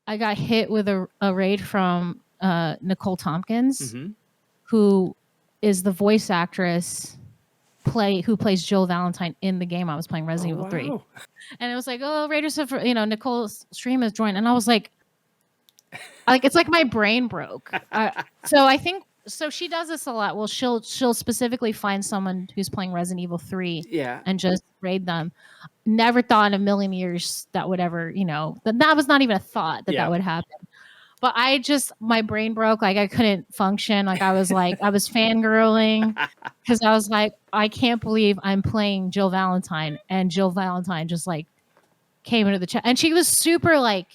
I got hit with a raid from Nicole Tompkins, Mm-hmm. who is the voice actress who plays Jill Valentine in the game I was playing, Resident Evil 3. Wow. And it was like, oh, Raiders of, Nicole's stream has joined. And I was like it's like my brain broke. So I think, so she does this a lot. Well, she'll specifically find someone who's playing Resident Evil 3 Yeah. and just raid them. Never thought in a million years that would ever, that was not even a thought that would happen. But my brain broke. Like I couldn't function. Like I was fangirling because I was like, I can't believe I'm playing Jill Valentine, and Jill Valentine just like came into the chat, and she was super like.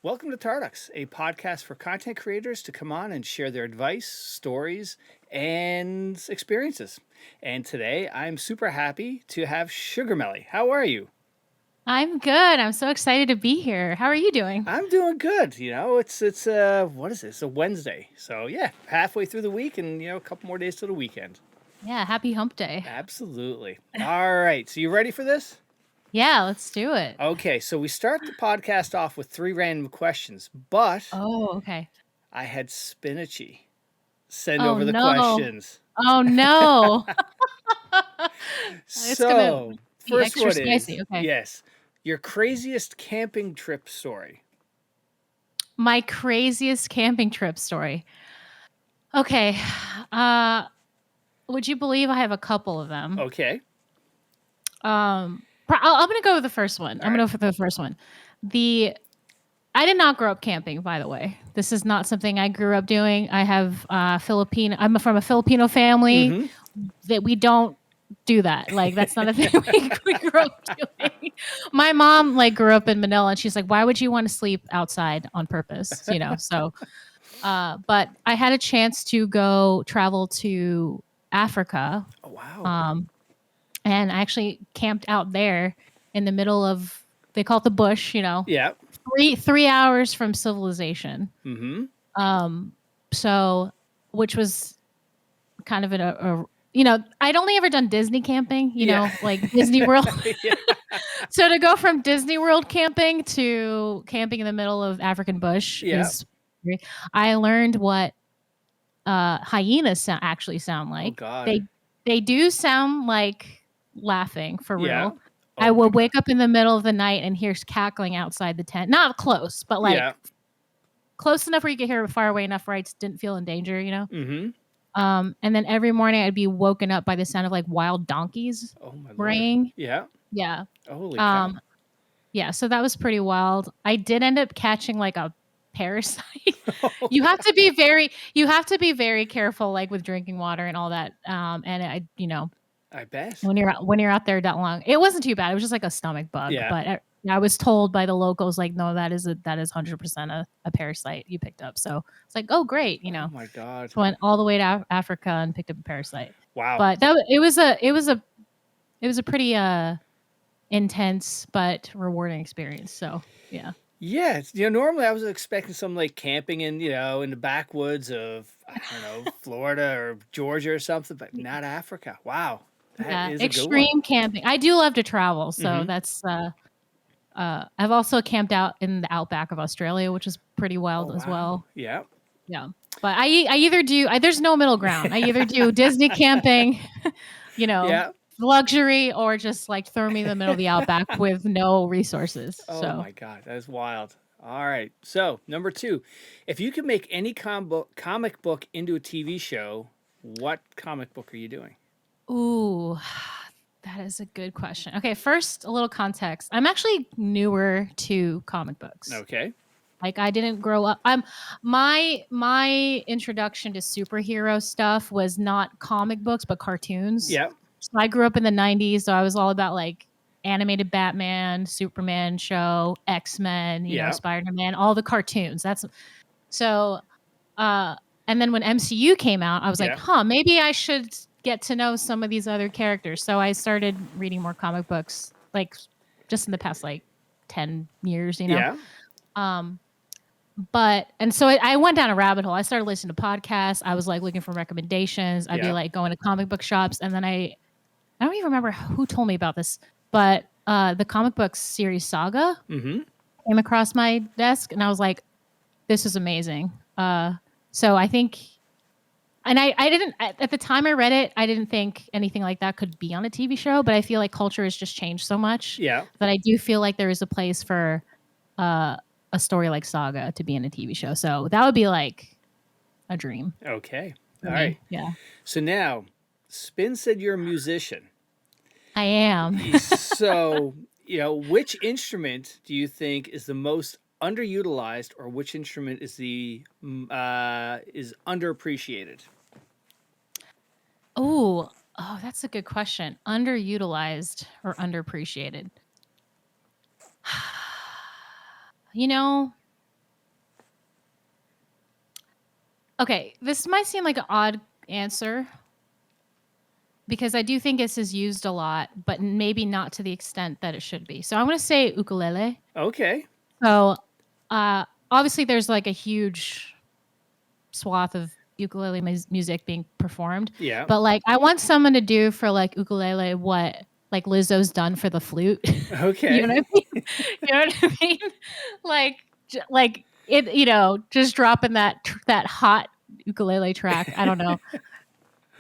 Welcome to Tarducks, a podcast for content creators to come on and share their advice, stories, and experiences. And today I'm super happy to have SugarMellie. How are you? I'm good. I'm so excited to be here. How are you doing? I'm doing good. It's what is this? It's a Wednesday. So yeah, halfway through the week and a couple more days till the weekend. Yeah, happy hump day. Absolutely. All right. So you ready for this? Yeah, let's do it. Okay, so we start the podcast off with 3 random questions, but okay. I had Spinachee send over the questions. Oh no. So, first one is, spicy. Okay. Yes, your craziest camping trip story. My craziest camping trip story. Okay. Would you believe I have a couple of them? Okay. I'm going to go with the first one. I'm going to go for the first one. I did not grow up camping, by the way. This is not something I grew up doing. I have I'm from a Filipino family that we don't do that. Like, that's not a thing we grew up doing. My mom grew up in Manila, and she's like, why would you want to sleep outside on purpose? So, but I had a chance to go travel to Africa. Oh, wow. And I actually camped out there in the middle of, they call it the bush, Yeah. 3 hours from civilization. Mm-hmm. So, which was kind of I'd only ever done Disney camping, like Disney World. So to go from Disney World camping to camping in the middle of African bush I learned what hyenas actually sound like. Oh, God. They do sound like laughing for real. Oh, I would wake up in the middle of the night and hear cackling outside the tent. Not close, but close enough where you could hear it far away enough where I didn't feel in danger, Mm-hmm. And then every morning I'd be woken up by the sound of wild donkeys braying. Yeah. Yeah. Holy cow. Yeah, so that was pretty wild. I did end up catching a parasite. You have to be very careful with drinking water and all that. And I bet. when you're out there that long, it wasn't too bad. It was just a stomach bug. Yeah. But I was told by the locals no, that is 100% a parasite you picked up. So it's oh great, Oh my God. So went all the way to Africa and picked up a parasite. Wow. But it was a pretty intense but rewarding experience. So yeah. Yeah, normally I was expecting some camping in the backwoods of Florida or Georgia or something, but not Africa. Wow. That is extreme camping. I do love to travel, so that's I've also camped out in the outback of Australia, which is pretty wild as well. Yeah. Yeah. But I either do there's no middle ground. I either do Disney camping, luxury, or just throw me in the middle of the outback with no resources. Oh my God, that is wild. All right. So, number 2, if you could make any comic book into a TV show, what comic book are you doing? Ooh, that is a good question. Okay, first, a little context. I'm actually newer to comic books. Okay. I didn't grow up. My introduction to superhero stuff was not comic books, but cartoons. Yeah. So I grew up in the 90s, so I was all about animated Batman, Superman show, X-Men, Spider-Man, all the cartoons. That's so. And then when MCU came out, I was maybe I should get to know some of these other characters. So I started reading more comic books, just in the past 10 years, Yeah. And so I went down a rabbit hole. I started listening to podcasts. I was like looking for recommendations. I'd be like going to comic book shops, and then I don't even remember who told me about this, but the comic book series Saga came across my desk, and I was like, this is amazing. So I think, and I didn't, at the time I read it, I didn't think anything like that could be on a TV show, but I feel like culture has just changed so much that I do feel like there is a place for a story like Saga to be in a TV show. So that would be like a dream. Okay. All right. Yeah. So now, Spin said you're a musician. I am. So, which instrument do you think is the most underutilized, or which instrument is is underappreciated? Oh, that's a good question. Underutilized or underappreciated? Okay, this might seem like an odd answer because I do think this is used a lot, but maybe not to the extent that it should be. So I'm going to say ukulele. Okay. So obviously there's like a huge swath of ukulele music being performed. Yeah. But like I want someone to do for like ukulele what like Lizzo's done for the flute. Okay. You know what I mean? You know what I mean? Like it, just dropping that hot ukulele track. I don't know.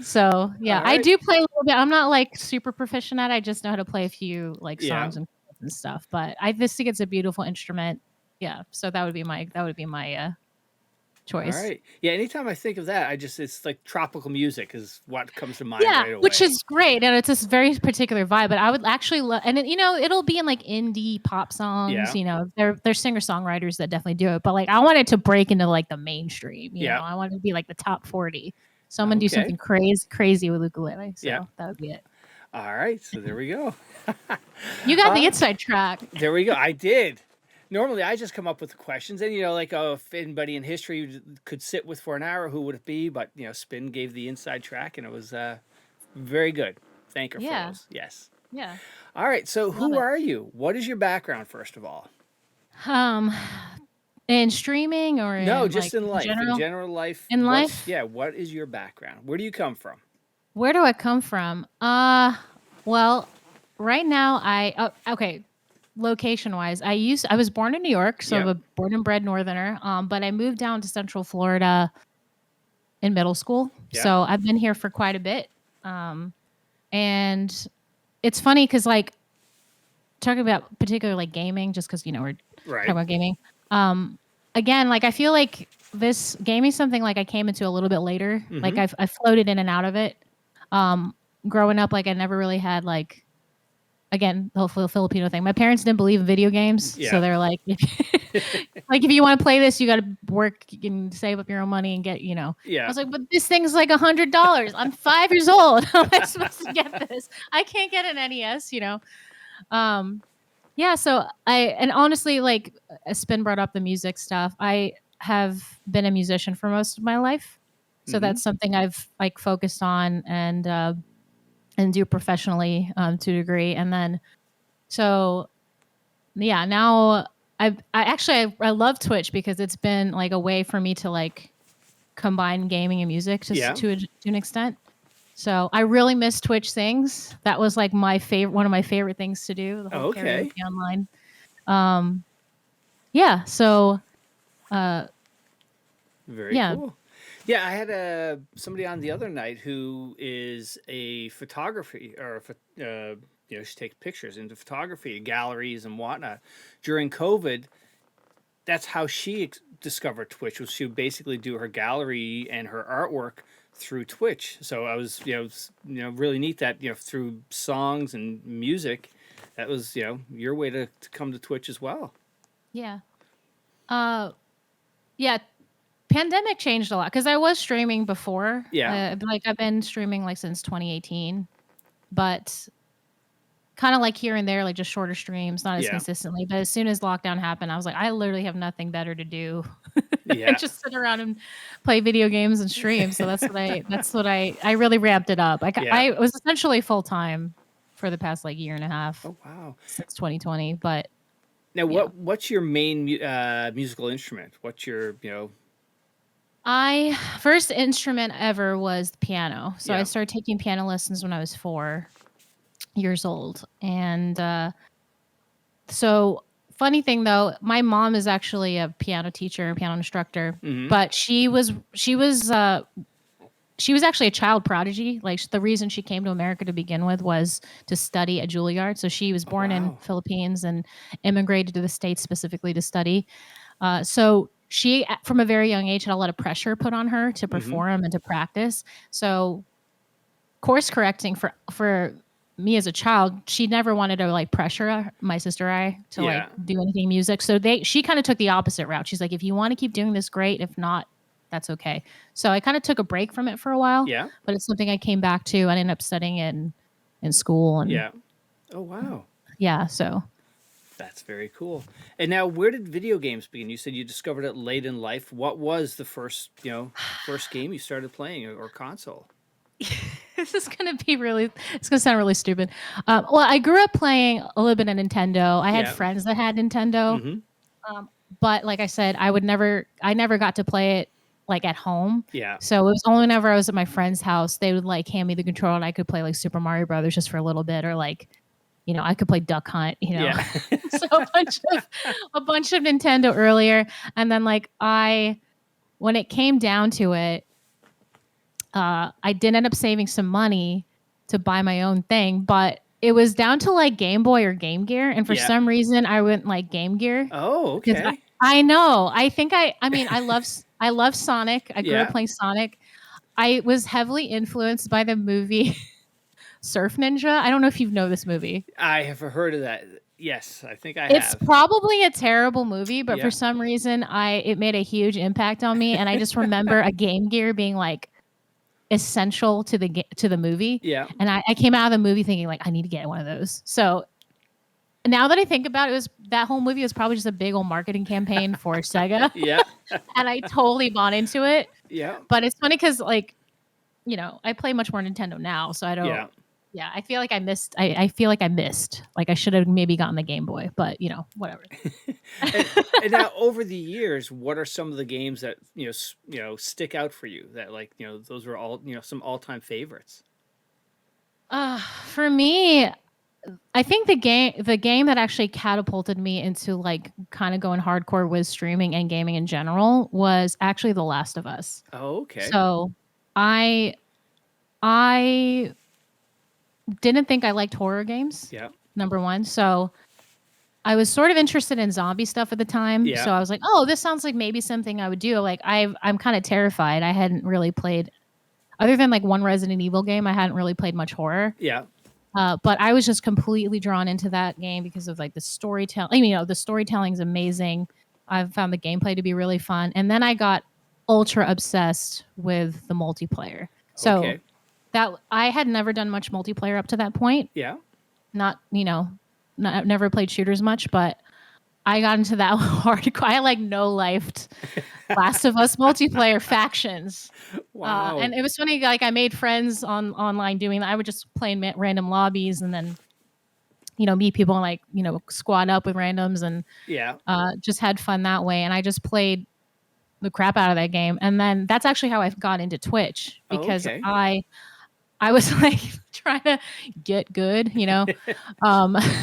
So yeah, All right. I do play a little bit. I'm not like super proficient at it. I just know how to play a few like songs and stuff. But I just think it's a beautiful instrument. Yeah. So that would be my choice. All right. Yeah. Anytime I think of that, it's like tropical music is what comes to mind right away. Which is great, and it's this very particular vibe. But I would actually love, and it'll be in like indie pop songs. Yeah. There's singer songwriters that definitely do it. But like I want it to break into like the mainstream. You know, I want it to be like the top 40. Someone do something crazy with ukulele. So that would be it. All right. So there we go. You got the inside track. There we go. I did. Normally, I just come up with the questions, and if anybody in history could sit with for an hour, who would it be? But Spin gave the inside track, and it was very good. Thank her for those. Yes. Yeah. All right. So, who are you? What is your background, first of all? In streaming or no, just like, in life, in general life. In life, yeah. What is your background? Where do you come from? Where do I come from? Well, right now okay. Location wise, I was born in New York, so I'm a born and bred Northerner. But I moved down to Central Florida in middle school, so I've been here for quite a bit. And it's funny because like talking about particular like gaming, just because we're talking about gaming. Again, like I feel like this gaming is something like I came into a little bit later. Like I floated in and out of it. Growing up, like I never really had like. Again, the whole Filipino thing. My parents didn't believe in video games, so they're like, like if you want to play this, you got to work and save up your own money and get, I was like, but this thing's like $100. I'm 5 years old. How am I supposed to get this? I can't get an NES, So and honestly, like Spin brought up the music stuff. I have been a musician for most of my life, so that's something I've like focused on and do professionally to a degree. And then, so yeah, now I love Twitch because it's been like a way for me to like combine gaming and music to an extent. So I really miss Twitch things. That was like one of my favorite things to do. The whole karaoke online. Yeah. So, very cool. Yeah, I had somebody on the other night who is a photography she takes pictures into photography, galleries and whatnot. During COVID, that's how she discovered Twitch. Was she would basically do her gallery and her artwork through Twitch. So I was really neat that through songs and music, that was your way to come to Twitch as well. Yeah. Yeah. Pandemic changed a lot because I was streaming before. Yeah. Like I've been streaming like since 2018, but kind of like here and there, like just shorter streams, not as consistently. But as soon as lockdown happened, I was like, I literally have nothing better to do. I just sit around and play video games and stream. So that's what I really ramped it up. I was essentially full time for the past like year and a half. Oh wow. Since 2020, but Now, Yeah. what's your main musical instrument? What's your, I first instrument ever was the piano. So I yeah. started taking piano lessons when I was 4 years old. And so funny thing though, my mom is actually a piano teacher and piano instructor, Mm-hmm. but she was actually a child prodigy. Like the reason she came to America to begin with was to study at Juilliard. So she was Oh, born in wow. Philippines and immigrated to the States specifically to study. So she, from a very young age, had a lot of pressure put on her to Mm-hmm. perform and to practice. So course correcting for me as a child, she never wanted to like pressure my sister or I to like Yeah. do anything music. So she kind of took the opposite route. She's like, if you want to keep doing this, great. If not, that's okay. So I kind of took a break from it for a while, Yeah. but it's something I came back to. I ended up studying it in school, and Yeah. Oh, wow. yeah. So That's very cool. And now, where did video games begin? You said you discovered it late in life. What was the first, first game you started playing or console? this is gonna be really. It's gonna sound really stupid. Well, I grew up playing a little bit of Nintendo. I had Yeah. friends that had Nintendo. Mm-hmm. Um, but like I said, I never got to play it like at home. Yeah. So it was only whenever I was at my friend's house, they would like hand me the controller and I could play like Super Mario Brothers just for a little bit, or like, I could play Duck Hunt, Yeah. so a bunch of Nintendo earlier. And then like when it came down to it, I did end up saving some money to buy my own thing, but it was down to like Game Boy or Game Gear. And for Yeah. some reason I went like Game Gear. Oh, Because okay. I know. I mean, I love Sonic. I grew up Yeah. playing Sonic. I was heavily influenced by the movie Surf Ninja. I don't know if you know this movie. I have heard of that. Yes, I think I It's have. probably a terrible movie, but for Yeah. some reason it made a huge impact on me, and I just remember a Game Gear being like essential to the movie. Yeah. And I came out of the movie thinking like I need to get one of those. So now that I think about it, that whole movie was probably just a big old marketing campaign for Sega. Yeah. And I totally bought into it. Yeah. But it's funny because, like, I play much more Nintendo now, so I don't. Yeah. Yeah, I feel like I missed. I feel like I missed. Like I should have maybe gotten the Game Boy, but whatever. and, and now, over the years, what are some of the games that stick out for you? That those were all some all-time favorites. For me, I think the game that actually catapulted me into like kind of going hardcore with streaming and gaming in general was actually The Last of Us. Oh, okay. So, I I didn't think I liked horror games. Yeah. Number one, so I was sort of interested in zombie stuff at the time. Yeah. So I was like, oh, this sounds like maybe something I would do. Like I'm kind of terrified. I hadn't really played, other than like one Resident Evil game, I hadn't really played much horror. Yeah. But I was just completely drawn into that game because of like the storytelling. I mean, the storytelling is amazing. I've found the gameplay to be really fun. And then I got ultra obsessed with the multiplayer. So Okay. that I had never done much multiplayer up to that point. Yeah. Never played shooters much, but I got into that hardcore. I like no-lifed Last of Us multiplayer factions. Wow. And it was funny, like I made friends online doing that. I would just play in random lobbies and then, meet people and like, squad up with randoms and Yeah. just had fun that way. And I just played the crap out of that game. And then that's actually how I got into Twitch because okay. I was like trying to get good,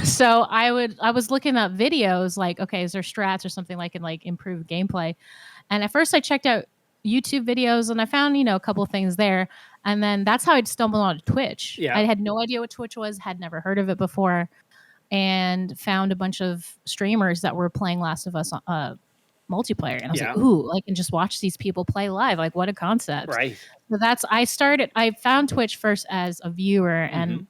so I was looking up videos like, okay, is there strats or something like in like improve gameplay? And at first I checked out YouTube videos and I found, a couple of things there. And then that's how I'd stumbled on Twitch. Yeah. I had no idea what Twitch was, had never heard of it before, and found a bunch of streamers that were playing Last of Us multiplayer. And I was like, ooh, I can just watch these people play live. Like, what a concept. Right. So I found Twitch first as a viewer and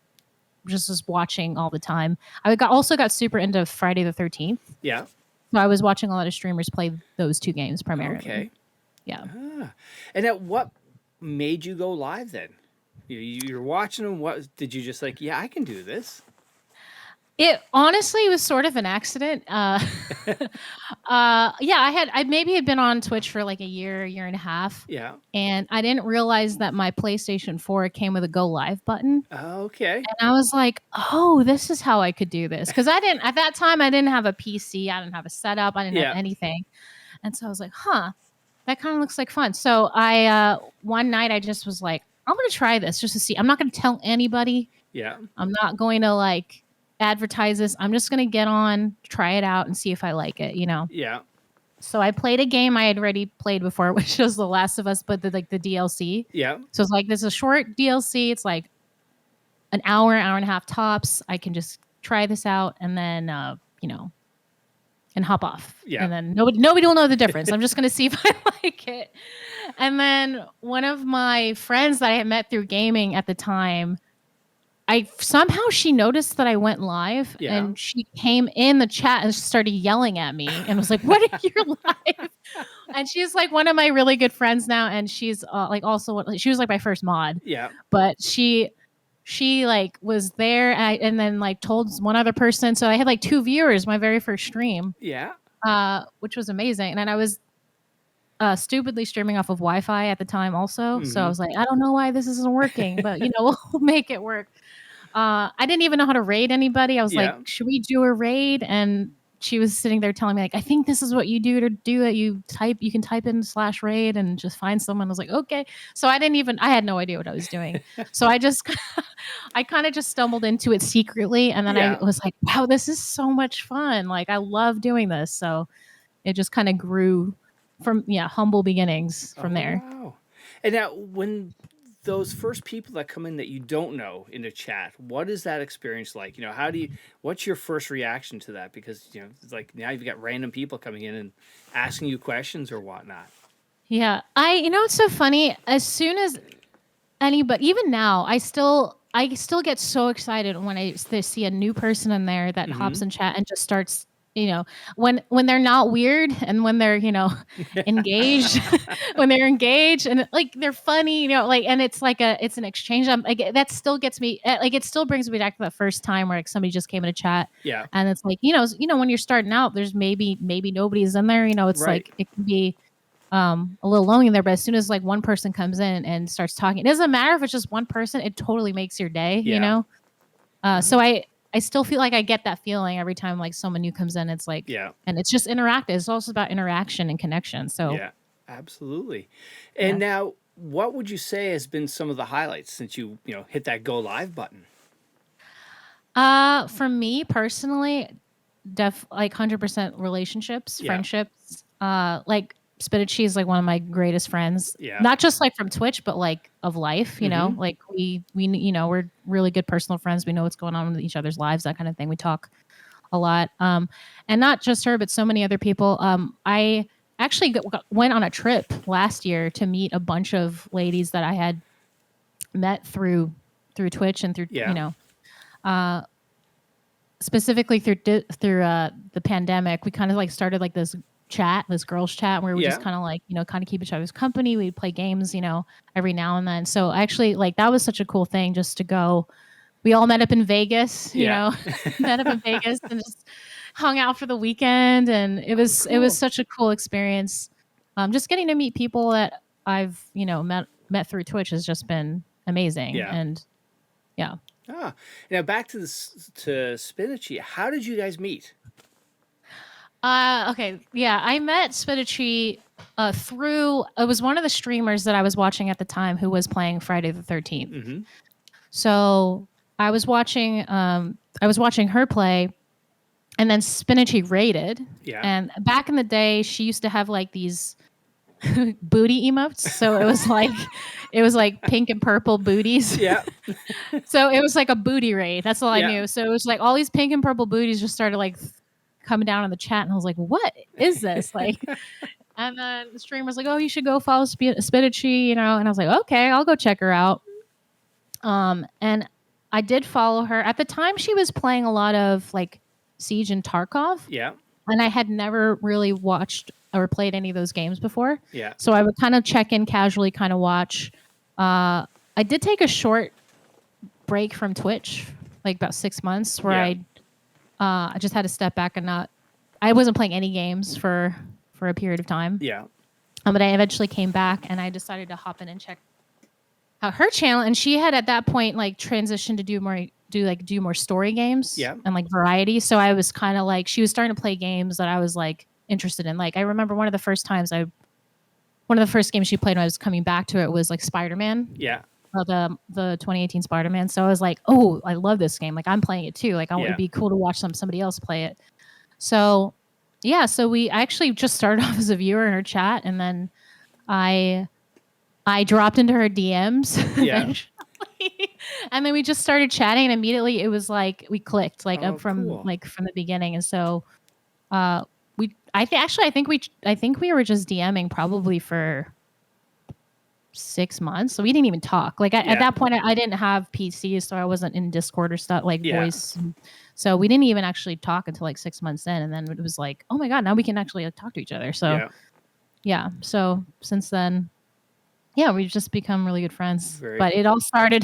just was watching all the time. I also got super into Friday the 13th. Yeah. So I was watching a lot of streamers play those two games primarily. Okay. Yeah. And at what made you go live then? You're watching them. What did you just like? Yeah, I can do this. It honestly was sort of an accident. Yeah, I maybe had been on Twitch for like a year and a half. Yeah. And I didn't realize that my PlayStation 4 came with a go live button. Okay. And I was like, oh, this is how I could do this. Because at that time, I didn't have a PC. I didn't have a setup. I didn't have anything. And so I was like, huh, that kind of looks like fun. So one night I just was like, I'm going to try this just to see. I'm not going to tell anybody. Yeah. I'm not going to like advertise this. I'm just going to get on, try it out and see if I like it, Yeah. So I played a game I had already played before, which was The Last of Us, but the DLC. Yeah. So it's like, this is a short DLC. It's like an hour and a half tops. I can just try this out and then, and hop off. Yeah. And then nobody will know the difference. I'm just going to see if I like it. And then one of my friends that I had met through gaming at the time, she noticed that I went live and she came in the chat and started yelling at me and was like, what are you live? And she's like one of my really good friends now. And she's like also, she was like my first mod. Yeah. But she like was there and then like told one other person. So I had like 2 viewers, my very first stream. Yeah. Which was amazing. And then I was stupidly streaming off of Wi-Fi at the time also. Mm-hmm. So I was like, I don't know why this isn't working, but we'll make it work. I didn't even know how to raid anybody. I was like, should we do a raid? And she was sitting there telling me like, I think this is what you do to do it. You can type in /raid and just find someone. I was like, okay. So I had no idea what I was doing. So I kind of just stumbled into it secretly. And then I was like, wow, this is so much fun. Like I love doing this. So it just kind of grew from, humble beginnings from there. Wow. And now when those first people that come in that you don't know in the chat, what is that experience like? What's your first reaction to that? Because, it's like now you've got random people coming in and asking you questions or whatnot. Yeah. It's so funny. As soon as anybody, even now, I still get so excited when I see a new person in there that hops in chat and just starts, when they're not weird and when they're, engaged, when they're engaged and like they're funny, and it's like it's an exchange. That still gets me, like it still brings me back to that first time where like somebody just came in a chat. Yeah. And it's like, when you're starting out, there's maybe nobody's in there, it's right. like it can be a little lonely in there, but as soon as like one person comes in and starts talking, it doesn't matter if it's just one person, it totally makes your day, So I still feel like I get that feeling every time like someone new comes in. It's like, and it's just interactive. It's also about interaction and connection. So yeah, absolutely. And now, what would you say has been some of the highlights since you hit that go live button? For me personally, like 100% relationships, friendships. Like Spinachee is like one of my greatest friends. Yeah. Not just like from Twitch, but like of life, like we we're really good personal friends. We know what's going on with each other's lives, that kind of thing. We talk a lot. And not just her, but so many other people. I actually went on a trip last year to meet a bunch of ladies that I had met through Twitch and through, specifically through the pandemic. We kind of like started like this girls chat where we just kind of like, kind of keep each other's company. We'd play games, every now and then. So actually like that was such a cool thing just to go. We all met up in Vegas, met up in Vegas and just hung out for the weekend. And it was such a cool experience. Just getting to meet people that I've, met through Twitch has just been amazing. Yeah. And yeah. Now back to Spinachee. How did you guys meet? Okay. Yeah. I met Spinachee through, it was one of the streamers that I was watching at the time who was playing Friday the 13th. Mm-hmm. So I was watching her play and then Spinachee raided. Yeah. And back in the day, she used to have like these booty emotes. So it was like pink and purple booties. Yeah. So it was like a booty raid. That's all I knew. So it was like all these pink and purple booties just started like coming down in the chat, and I was like, "What is this?" Like, and then the streamer was like, "Oh, you should go follow Spinachee," And I was like, "Okay, I'll go check her out." And I did follow her. At the time, she was playing a lot of like Siege and Tarkov. Yeah. And I had never really watched or played any of those games before. Yeah. So I would kind of check in casually, kind of watch. I did take a short break from Twitch, like about 6 months, where I just had to step back and I wasn't playing any games for a period of time. Yeah. But I eventually came back and I decided to hop in and check out her channel. And she had at that point like transitioned to do more story games and like variety. So I was kind of like, she was starting to play games that I was like interested in. Like I remember one of the first games she played when I was coming back to it was like Spider-Man. Yeah. The 2018 Spider-Man. So I was like, oh, I love this game. Like I'm playing it too. Like I want to be cool to watch somebody else play it. So yeah, so I actually just started off as a viewer in her chat, and then I dropped into her DMs eventually, and then we just started chatting, and immediately it was like we clicked like from the beginning, and so I think we were just DMing probably for 6 months, so we didn't even talk. Like at that point, I didn't have PCs, so I wasn't in Discord or stuff like voice. So we didn't even actually talk until like 6 months in, and then it was like, oh my god, now we can actually talk to each other. So yeah. So since then, yeah, we've just become really good friends. But it all started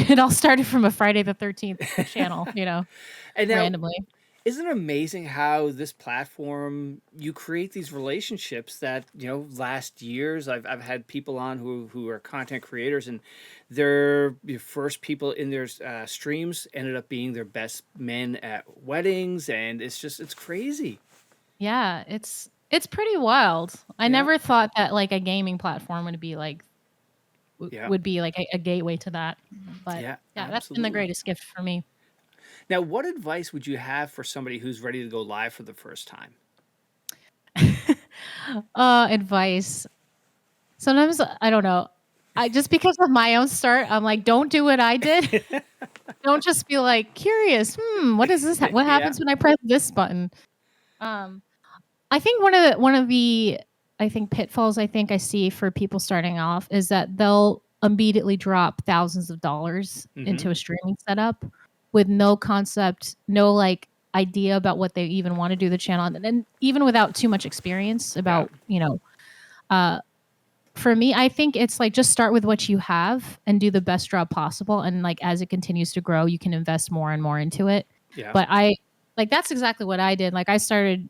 from a Friday the 13th channel, and now, randomly. Isn't it amazing how this platform, you create these relationships that, last years? I've had people on who are content creators, and their first people in their streams ended up being their best men at weddings, and it's crazy. Yeah, it's pretty wild. I never thought that like a gaming platform would be like a gateway to that. But that's been the greatest gift for me. Now, what advice would you have for somebody who's ready to go live for the first time? Advice. Sometimes I don't know. Just because of my own start, I'm like, don't do what I did. Don't just be like curious. What is this? What happens when I press this button? I think one of the pitfalls I see for people starting off is that they'll immediately drop thousands of dollars into a streaming setup with no concept, no like idea about what they even want to do the channel, and even without too much experience about for me, I think it's like just start with what you have and do the best job possible, and like as it continues to grow, you can invest more and more into it. But that's exactly what I did. Like I started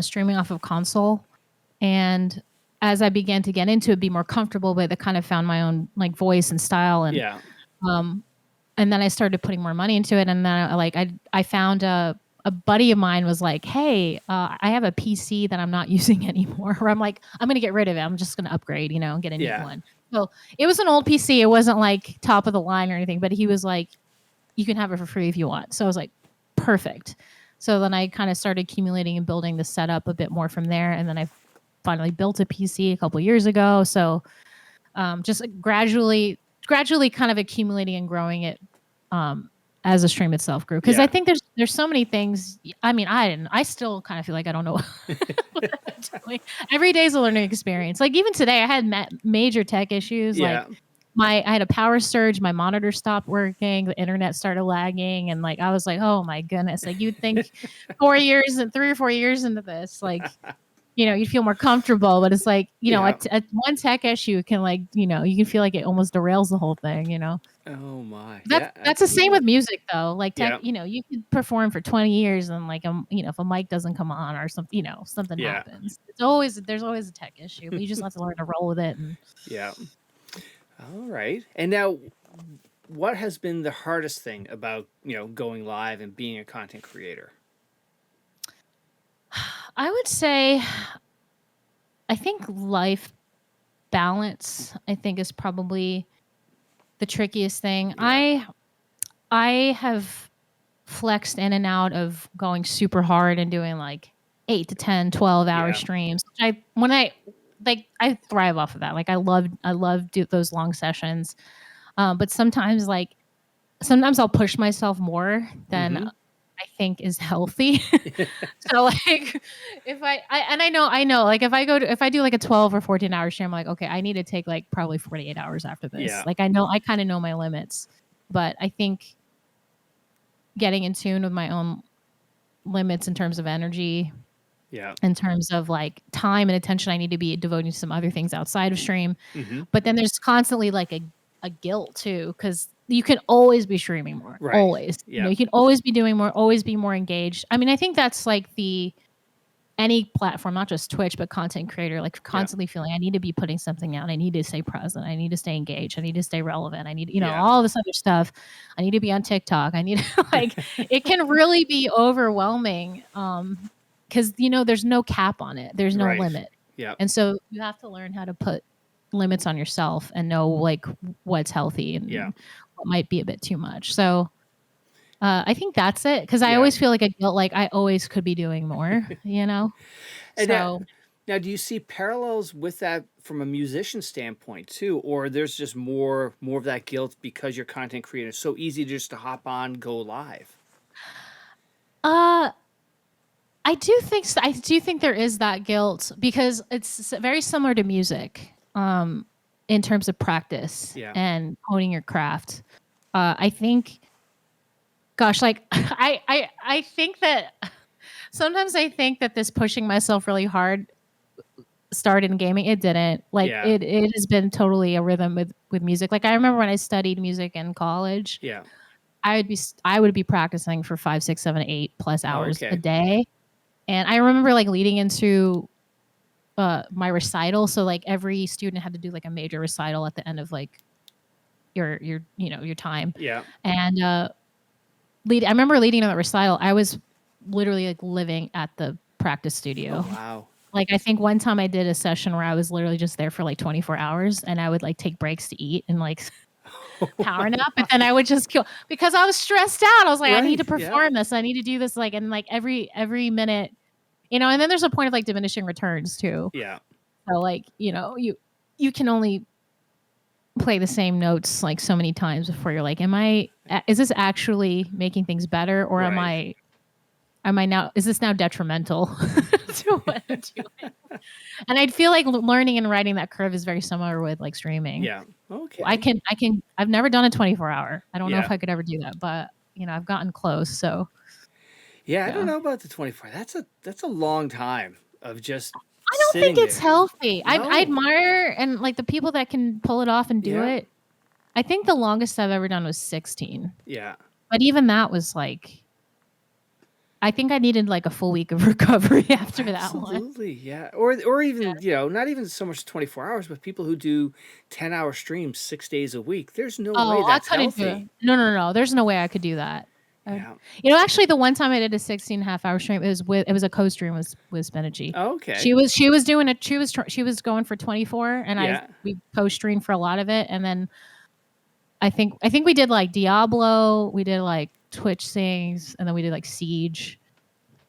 streaming off of console, and as I began to get into it, be more comfortable with it, kind of found my own like voice and style, and and then I started putting more money into it, and then I found a buddy of mine was like, hey, I have a PC that I'm not using anymore, or I'm like, I'm gonna get rid of it, I'm just gonna upgrade, and get a new one. So it was an old PC, it wasn't like top of the line or anything, but he was like, you can have it for free if you want. So I was like, perfect. So then I kind of started accumulating and building the setup a bit more from there. And then I finally built a PC a couple years ago. So just gradually kind of accumulating and growing it as the stream itself grew. Because I think there's so many things. I mean, I still kind of feel like I don't know what I'm doing. Every day is a learning experience. Like even today, I had major tech issues. Like I had a power surge, my monitor stopped working, the internet started lagging, and like I was like, oh my goodness. Like you'd think 3 or 4 years into this, like, you'd feel more comfortable, but it's like, one tech issue can like, you can feel like it almost derails the whole thing, Oh my. That's the same with music though. Like tech, you could perform for 20 years and like if a mic doesn't come on or something, something happens. There's always a tech issue, but you just have to learn to roll with it. And all right. And now, what has been the hardest thing about, going live and being a content creator? I would say, I think life balance, is probably the trickiest thing. I have flexed in and out of going super hard and doing like 8 to 10, 12-hour streams. I thrive off of that. Like I love those long sessions. But sometimes I'll push myself more than I think is healthy. So like I know like if I do like a 12 or 14-hour stream, I'm like, okay, I need to take like probably 48 hours after this. Like I kind of know my limits, but I think getting in tune with my own limits in terms of energy, in terms of like time and attention, I need to be devoting to some other things outside of stream. But then there's constantly like a guilt too, because you can always be streaming more. Right. Always. Yeah. You know, you can always be doing more, always be more engaged. I mean, I think that's like any platform, not just Twitch, but content creator, like constantly feeling I need to be putting something out. I need to stay present. I need to stay engaged. I need to stay relevant. I need, you know, all this other stuff. I need to be on TikTok. I need to, like, it can really be overwhelming. Because, you know, there's no cap on it. There's no limit. Yeah. And so you have to learn how to put limits on yourself and know like what's healthy and what might be a bit too much. So I think that's it, because I always feel like a guilt, like I always could be doing more, you know? And so now, do you see parallels with that from a musician standpoint too, or there's just more of that guilt because you're content creator? It's so easy just to hop on, go live. I do think there is that guilt, because it's very similar to music in terms of practice and honing your craft. I think, gosh, like I think that sometimes I think that this pushing myself really hard started in gaming. It didn't. Like it has been totally a rhythm with music. Like I remember when I studied music in college. Yeah. I would be practicing for 5, 6, 7, 8+ hours a day. And I remember like leading into my recital. So like every student had to do like a major recital at the end of like your time. Yeah. And I remember leading to that recital. I was literally like living at the practice studio. Oh, wow. Like I think one time I did a session where I was literally just there for like 24 hours, and I would like take breaks to eat and like power nap, and then I would just kill because I was stressed out. I was like, I need to perform this. I need to do this. Like, and like every minute, you know, and then there's a point of like diminishing returns too. Yeah. So like, you know, you can only play the same notes like so many times before you're like, is this actually making things better, or am I now, is this now detrimental to what I'm doing? And I'd feel like learning and writing that curve is very similar with like streaming. Yeah. Okay. I've never done a 24-hour. I don't know if I could ever do that, but you know, I've gotten close. So I don't know about the 24. That's a long time of just I don't think it's healthy. No. I admire and like the people that can pull it off and do it. I think the longest I've ever done was 16. Yeah. But even that was like, I think I needed like a full week of recovery after that one. Absolutely, yeah. Or even, you know, not even so much 24 hours, but people who do 10-hour streams 6 days a week. There's no way that's healthy. No. There's no way I could do that. Yeah. You know, actually, the one time I did a 16.5-hour stream, it was a co-stream with Spinachee. Oh, okay. She was doing it. She was going for 24, and we co-streamed for a lot of it, and then I think we did like Diablo, we did like Twitch things, and then we did like Siege,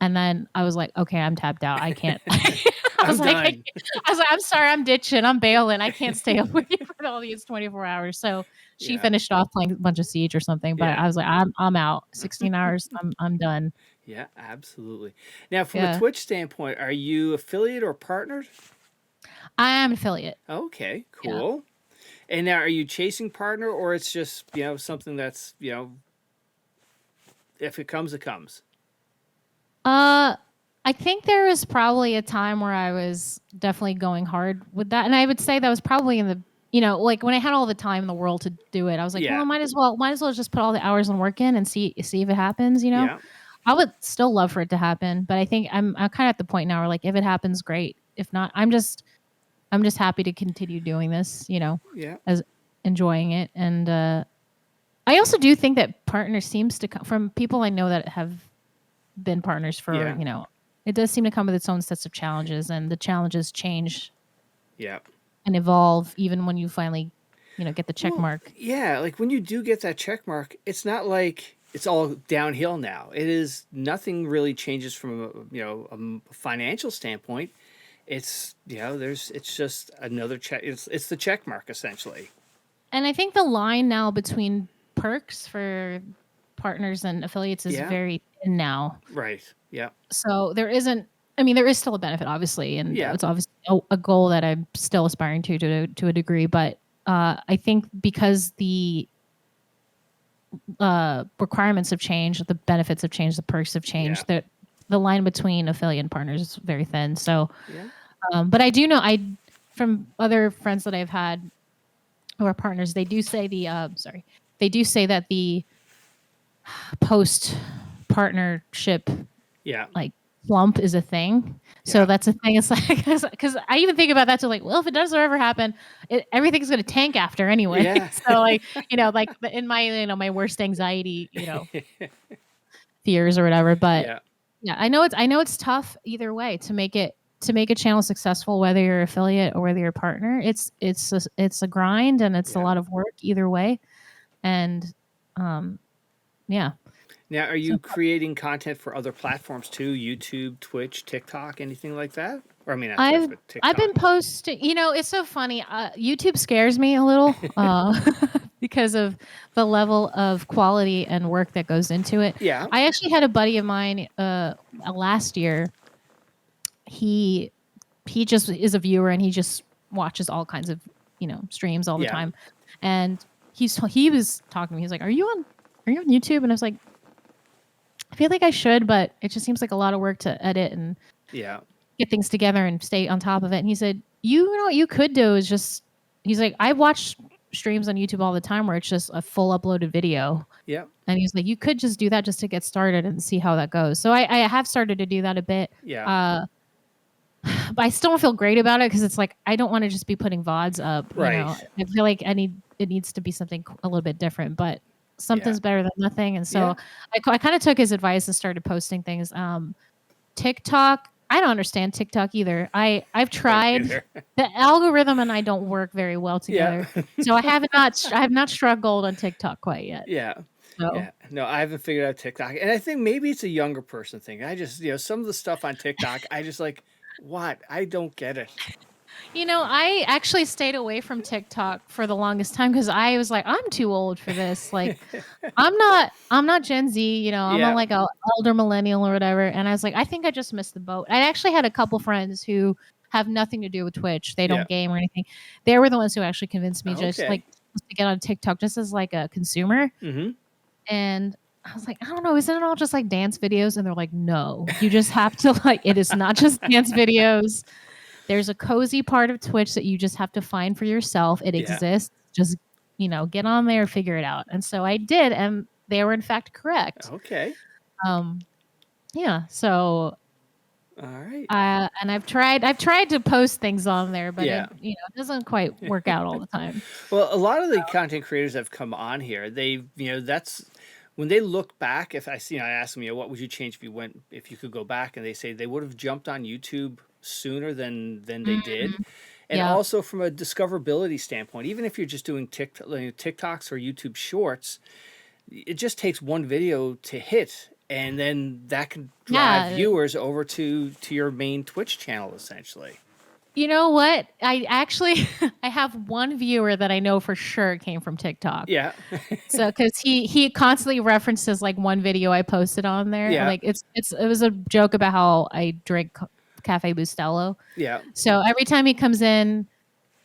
and then I was like, okay, I'm tapped out. I can't. I was like, I'm sorry, I'm ditching, I'm bailing. I can't stay up with you for all these 24 hours. So she finished off playing a bunch of Siege or something, but I was like, I'm out. 16 hours, I'm done. Yeah, absolutely. Now, from a Twitch standpoint, are you affiliate or partnered? I am an affiliate. Okay, cool. Yeah. And now, are you chasing partner, or it's just, you know, something that's, you know, if it comes, it comes? I think there was probably a time where I was definitely going hard with that, and I would say that was probably in the, you know, like when I had all the time in the world to do it, I was like, well, might as well just put all the hours and work in and see if it happens, you know. Yeah. I would still love for it to happen, but I think I'm kind of at the point now where like if it happens, great. If not, I'm just happy to continue doing this, you know, as enjoying it. And I also do think that partners seems to come from people I know that have been partners for, you know, it does seem to come with its own sets of challenges, and the challenges change and evolve even when you finally, you know, get the check mark. Yeah, like when you do get that check mark, it's not like it's all downhill now. It is, nothing really changes from a financial standpoint. It's, you know, it's just another check. It's the check mark essentially. And I think the line now between perks for partners and affiliates is very thin now. Right. Yeah. So there is still a benefit, obviously, and it's obviously a goal that I'm still aspiring to a degree. But I think because the requirements have changed, the benefits have changed, the perks have changed, the line between affiliate and partners is very thin. So, but I do know, from other friends that I've had who are partners, they do say they do say that the post partnership like slump is a thing. So that's a thing. It's like, because I even think about that too, like, well, if it does ever happen, everything's going to tank after anyway. Yeah. So like, like in my, my worst anxiety, fears or whatever. But yeah, I know it's tough either way to make a channel successful, whether you're an affiliate or whether you're a partner. It's a grind, and it's a lot of work either way. And yeah. Now, are you creating content for other platforms too? YouTube, Twitch, TikTok, anything like that? Or I mean, not Twitch, but TikTok. I've been posting. It's so funny. YouTube scares me a little because of the level of quality and work that goes into it. Yeah. I actually had a buddy of mine last year. He just is a viewer, and he just watches all kinds of streams all the time. And he was talking to me. He's like, "Are you on YouTube?" And I was like, I feel like I should, but it just seems like a lot of work to edit and get things together and stay on top of it. And he said, you know what you could do is he's like, I watch streams on YouTube all the time where it's just a full uploaded video. Yeah. And he's like, you could just do that just to get started and see how that goes. So I have started to do that a bit. Yeah. But I still don't feel great about it because it's like, I don't want to just be putting VODs up. Right. I feel like it needs to be something a little bit different, but something's better than nothing. And so I kind of took his advice and started posting things. TikTok, I don't understand TikTok either. I've tried. The algorithm and I don't work very well together. So I have not struggled on TikTok quite yet. Yeah. So. No, I haven't figured out TikTok. And I think maybe it's a younger person thing. I just, some of the stuff on TikTok, I just like, what? I don't get it. I actually stayed away from TikTok for the longest time because I was like, I'm too old for this. Like, I'm not Gen Z, I'm not like an older millennial or whatever. And I was like, I think I just missed the boat. I actually had a couple friends who have nothing to do with Twitch. They don't game or anything. They were the ones who actually convinced me just to get on TikTok just as like a consumer. Mm-hmm. And I was like, I don't know, isn't it all just like dance videos? And they're like, no, you just have to it is not just dance videos. There's a cozy part of Twitch that you just have to find for yourself. It exists. Just, get on there, figure it out. And so I did, and they were in fact correct. Okay. Yeah. So. All right. And I've tried to post things on there, but it doesn't quite work out all the time. Well, a lot of the content creators that have come on here, that's when they look back. If I ask them, what would you change if you could go back, and they say they would have jumped on YouTube sooner than they did. And also from a discoverability standpoint, even if you're just doing TikToks or YouTube shorts, it just takes one video to hit, and then that can drive viewers over to your main Twitch channel, essentially. You know what? I have one viewer that I know for sure came from TikTok. Yeah. So because he constantly references like one video I posted on there. Yeah. Like it was a joke about how I drink Cafe Bustelo. Yeah. So every time he comes in,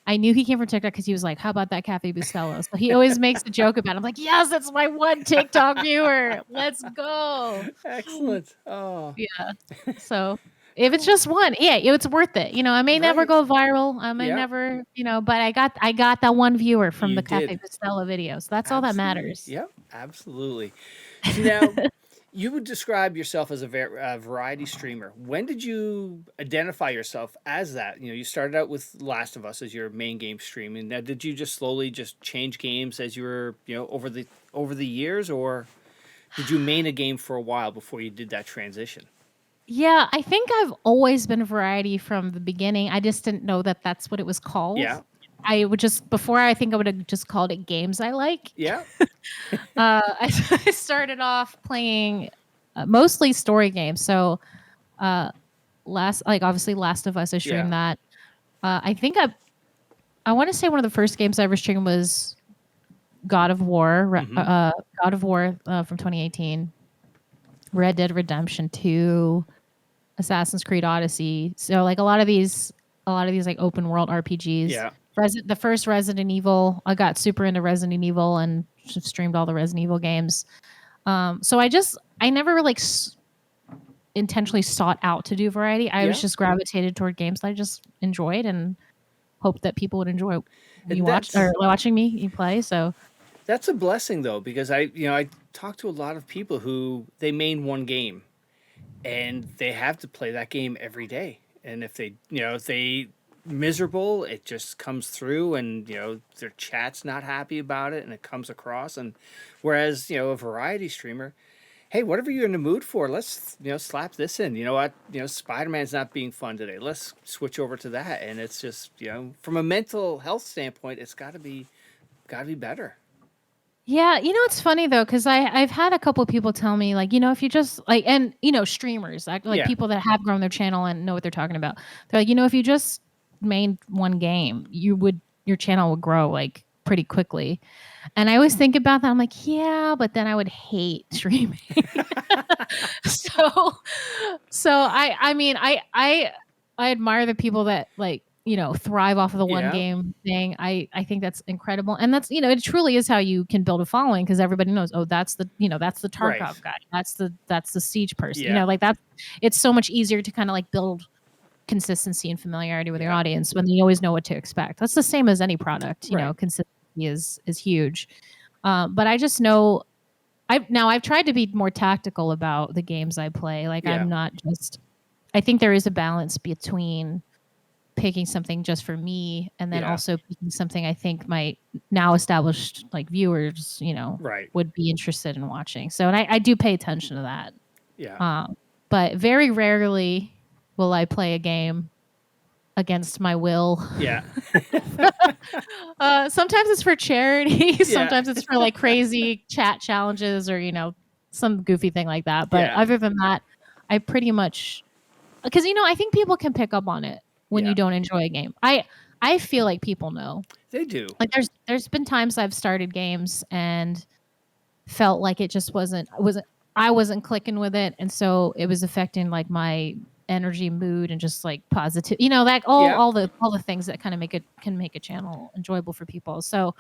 I knew he came from TikTok because he was like, how about that Cafe Bustelo? So he always makes a joke about it. I'm like, yes, that's my one TikTok viewer. Let's go. Excellent. Oh. Yeah. So if it's just one, it's worth it. I may never go viral. I may never, but I got that one viewer from the Cafe Bustelo video. So that's all that matters. Yep. Absolutely. So now, you would describe yourself as a variety streamer. When did you identify yourself as that? You started out with Last of Us as your main game streaming. Now, did you just slowly change games as you were, over the years, or did you main a game for a while before you did that transition? Yeah, I think I've always been variety from the beginning. I just didn't know that that's what it was called. Yeah. I would I think I would have just called it games I like. Yeah. I started off playing mostly story games. So obviously Last of Us, I streamed that. I think I want to say one of the first games I ever streamed was God of War, God of War from 2018, Red Dead Redemption 2, Assassin's Creed Odyssey. So like a lot of these like open world RPGs. Yeah. The first Resident Evil, I got super into Resident Evil and streamed all the Resident Evil games. So I never like intentionally sought out to do variety. I was just gravitated toward games that I just enjoyed and hoped that people would enjoy watching me play. So That's a blessing though, because I talk to a lot of people who they main one game and they have to play that game every day. And if they miserable, it just comes through, and their chat's not happy about it, and it comes across. And whereas a variety streamer, hey, whatever you're in the mood for, let's slap this in. You know what? Spider-Man's not being fun today. Let's switch over to that. And it's just from a mental health standpoint, it's got to be better. Yeah, it's funny though, because I've had a couple of people tell me like, if you just like, and streamers like Yeah. people that have grown their channel and know what they're talking about. They're like, if you just made one game, your channel would grow like pretty quickly. And I always think about that. I'm like, yeah, but then I would hate streaming. so I mean I admire the people that like thrive off of the one Yeah. game thing. I think that's incredible, and that's it truly is how you can build a following, because everybody knows, oh, that's the that's the Tarkov Right. guy, that's the Siege person. Yeah. Like that's it's so much easier to kind of like build consistency and familiarity with your Yeah. audience when you always know what to expect. That's the same as any product. Right. Consistency is huge. But I just know I've tried to be more tactical about the games I play. Like Yeah. I'm not just. I think there is a balance between picking something just for me and then Yeah. also picking something I think my now established like viewers, Right. would be interested in watching. So, and I do pay attention to that. Yeah. But very rarely will I play a game against my will. Yeah. Sometimes it's for charity. Yeah. Sometimes it's for like crazy chat challenges or, some goofy thing like that. But Yeah. other than that, I pretty much, because, I think people can pick up on it when Yeah. you don't enjoy a game. I feel like people know. They do. Like there's been times I've started games and felt like it just I wasn't clicking with it, and so it was affecting like my energy, mood, and just like positive, like all the things that kind of can make a channel enjoyable for people. So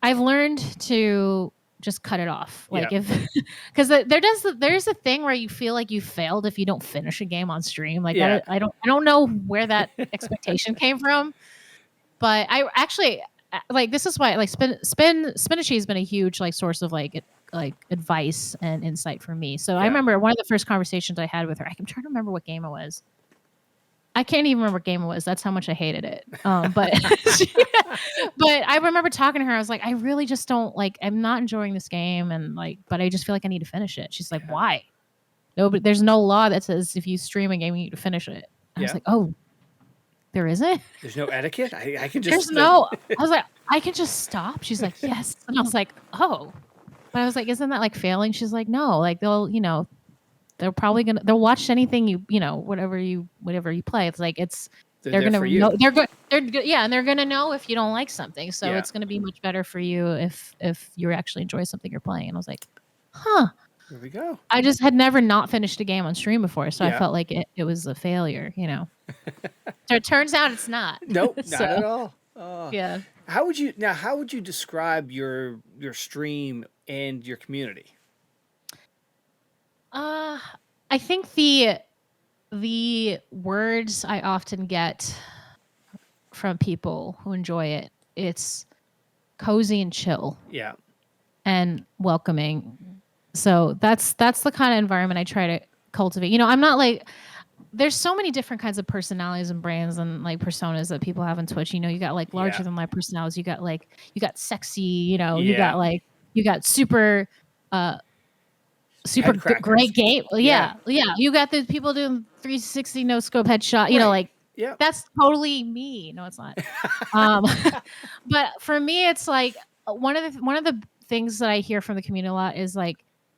I've learned to just cut it off. Like because there's a thing where you feel like you failed if you don't finish a game on stream. Like I don't know where that expectation came from, but I actually like this is why like Spinachee has been a huge like source of like advice and insight for me. So I remember one of the first conversations I had with her. I'm trying to remember what game it was. I can't even remember what game it was. That's how much I hated it. But but I remember talking to her. I was like, I really just don't like. I'm not enjoying this game, and like, but I just feel like I need to finish it. She's like, why? No, but there's no law that says if you stream a game, you need to finish it. I was like, oh, there isn't. There's no etiquette. I can just. There's no. I was like, I can just stop. She's like, yes, and I was like, oh, but I was like, isn't that like failing? She's like, no, like they're probably they'll watch anything whatever you play. It's like they're gonna know and they're gonna know if you don't like something. So it's gonna be much better for you if you actually enjoy something you're playing. And I was like, huh. There we go. I just had never not finished a game on stream before, so I felt like it was a failure. So it turns out it's not. Nope, not at all. Yeah. How would you describe your stream and your community? I think the words I often get from people who enjoy it, it's cozy and chill. Yeah. And welcoming. So that's the kind of environment I try to cultivate. I'm not like, there's so many different kinds of personalities and brands and like personas that people have on Twitch. You got like larger than life personalities. You got sexy, you got super great game. Yeah. You got the people doing 360 no scope headshot, that's totally me. No, it's not. But for me, it's like one of the things that I hear from the community a lot is like,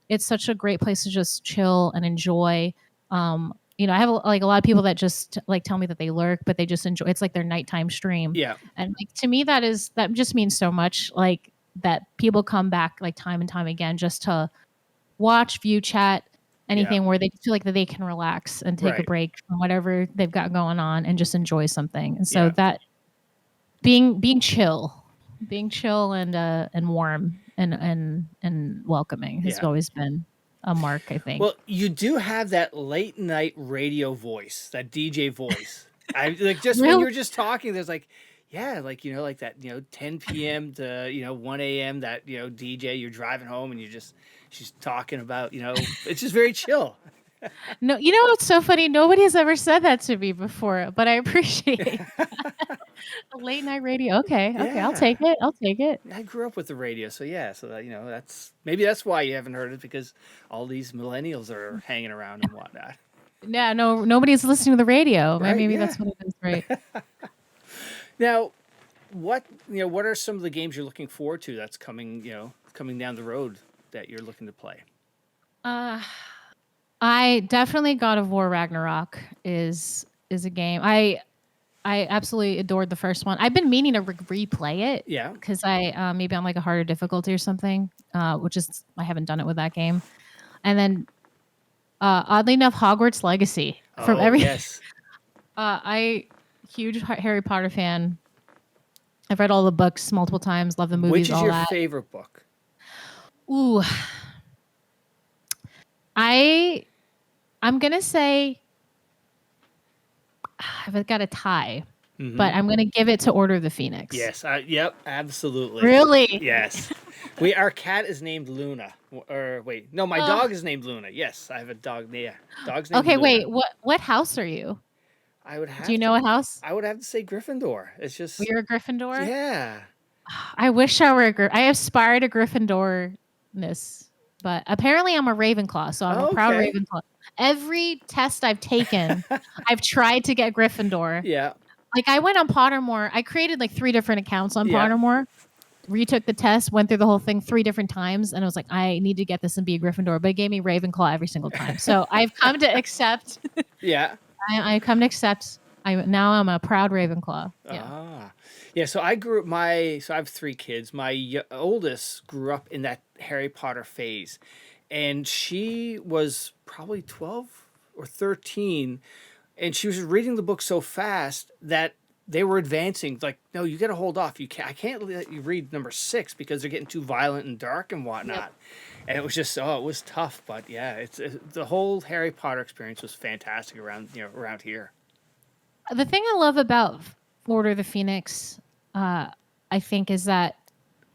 it's such a great place to just chill and enjoy. I have like a lot of people that just like tell me that they lurk, but they just enjoy. It's like their nighttime stream. Yeah. And like to me, that just means so much. Like that people come back like time and time again just to watch, view, chat, anything where they feel like that they can relax and take a break from whatever they've got going on and just enjoy something. And so that being chill and warm and welcoming has always been a mark, I think. Well, you do have that late night radio voice, that DJ voice. I like just when you're just talking, there's like, Yeah, like like that 10 p.m. to 1 a.m. that DJ, you're driving home and she's talking about it's just very chill. No, you know what's so funny? Nobody has ever said that to me before, but I appreciate late night radio. Okay, I'll Yeah, take it. I'll take it. I grew up with the radio, so yeah, so that that's why you haven't heard it, because all these millennials are hanging around and whatnot. Yeah, no, nobody's listening to the radio. Right? Maybe Yeah. that's what it is, right? Now, what are some of the games you're looking forward to that's coming down the road that you're looking to play? I definitely God of War Ragnarok is a game. I absolutely adored the first one. I've been meaning to replay it Yeah. because I maybe on like a harder difficulty or something, which is I haven't done it with that game. And then oddly enough, Hogwarts Legacy from Oh, yes. I huge Harry Potter fan. I've read all the books multiple times, love the movies, Which is all your that. favorite book? Ooh, I'm gonna say I've got a tie, but I'm gonna give it to Order of the Phoenix. Yes. Yep. Absolutely. Really? Yes. Our cat is named Luna. Or wait, no, my dog is named Luna. Yes, I have a dog. Yeah, dog's named Okay, Luna. wait. What house are you? I would have. Do you know a house? I would have to say Gryffindor. It's just. You're a Gryffindor. Yeah. I wish I were I aspire to Gryffindor-ness, but apparently I'm a Ravenclaw, so I'm a proud Okay. Ravenclaw. Every test I've taken, I've tried to get Gryffindor. Yeah. Like I went on Pottermore. I created like 3 different accounts on Yeah. Pottermore. Retook the test, went through the whole thing 3 different times, and I was like, I need to get this and be a Gryffindor, but it gave me Ravenclaw every single time. So I've come to accept. Yeah. I come to accept. I'm a proud Ravenclaw. Yeah. Ah. Yeah, so I grew up so I have 3 kids. My oldest grew up in that Harry Potter phase, and she was probably 12 or 13, and she was reading the book so fast that they were advancing. Like, no, you got to hold off. I can't let you read number 6 because they're getting too violent and dark and whatnot. Yep. And it was just it was tough, but yeah, the whole Harry Potter experience was fantastic around here. The thing I love about Order of the Phoenix, I think, is that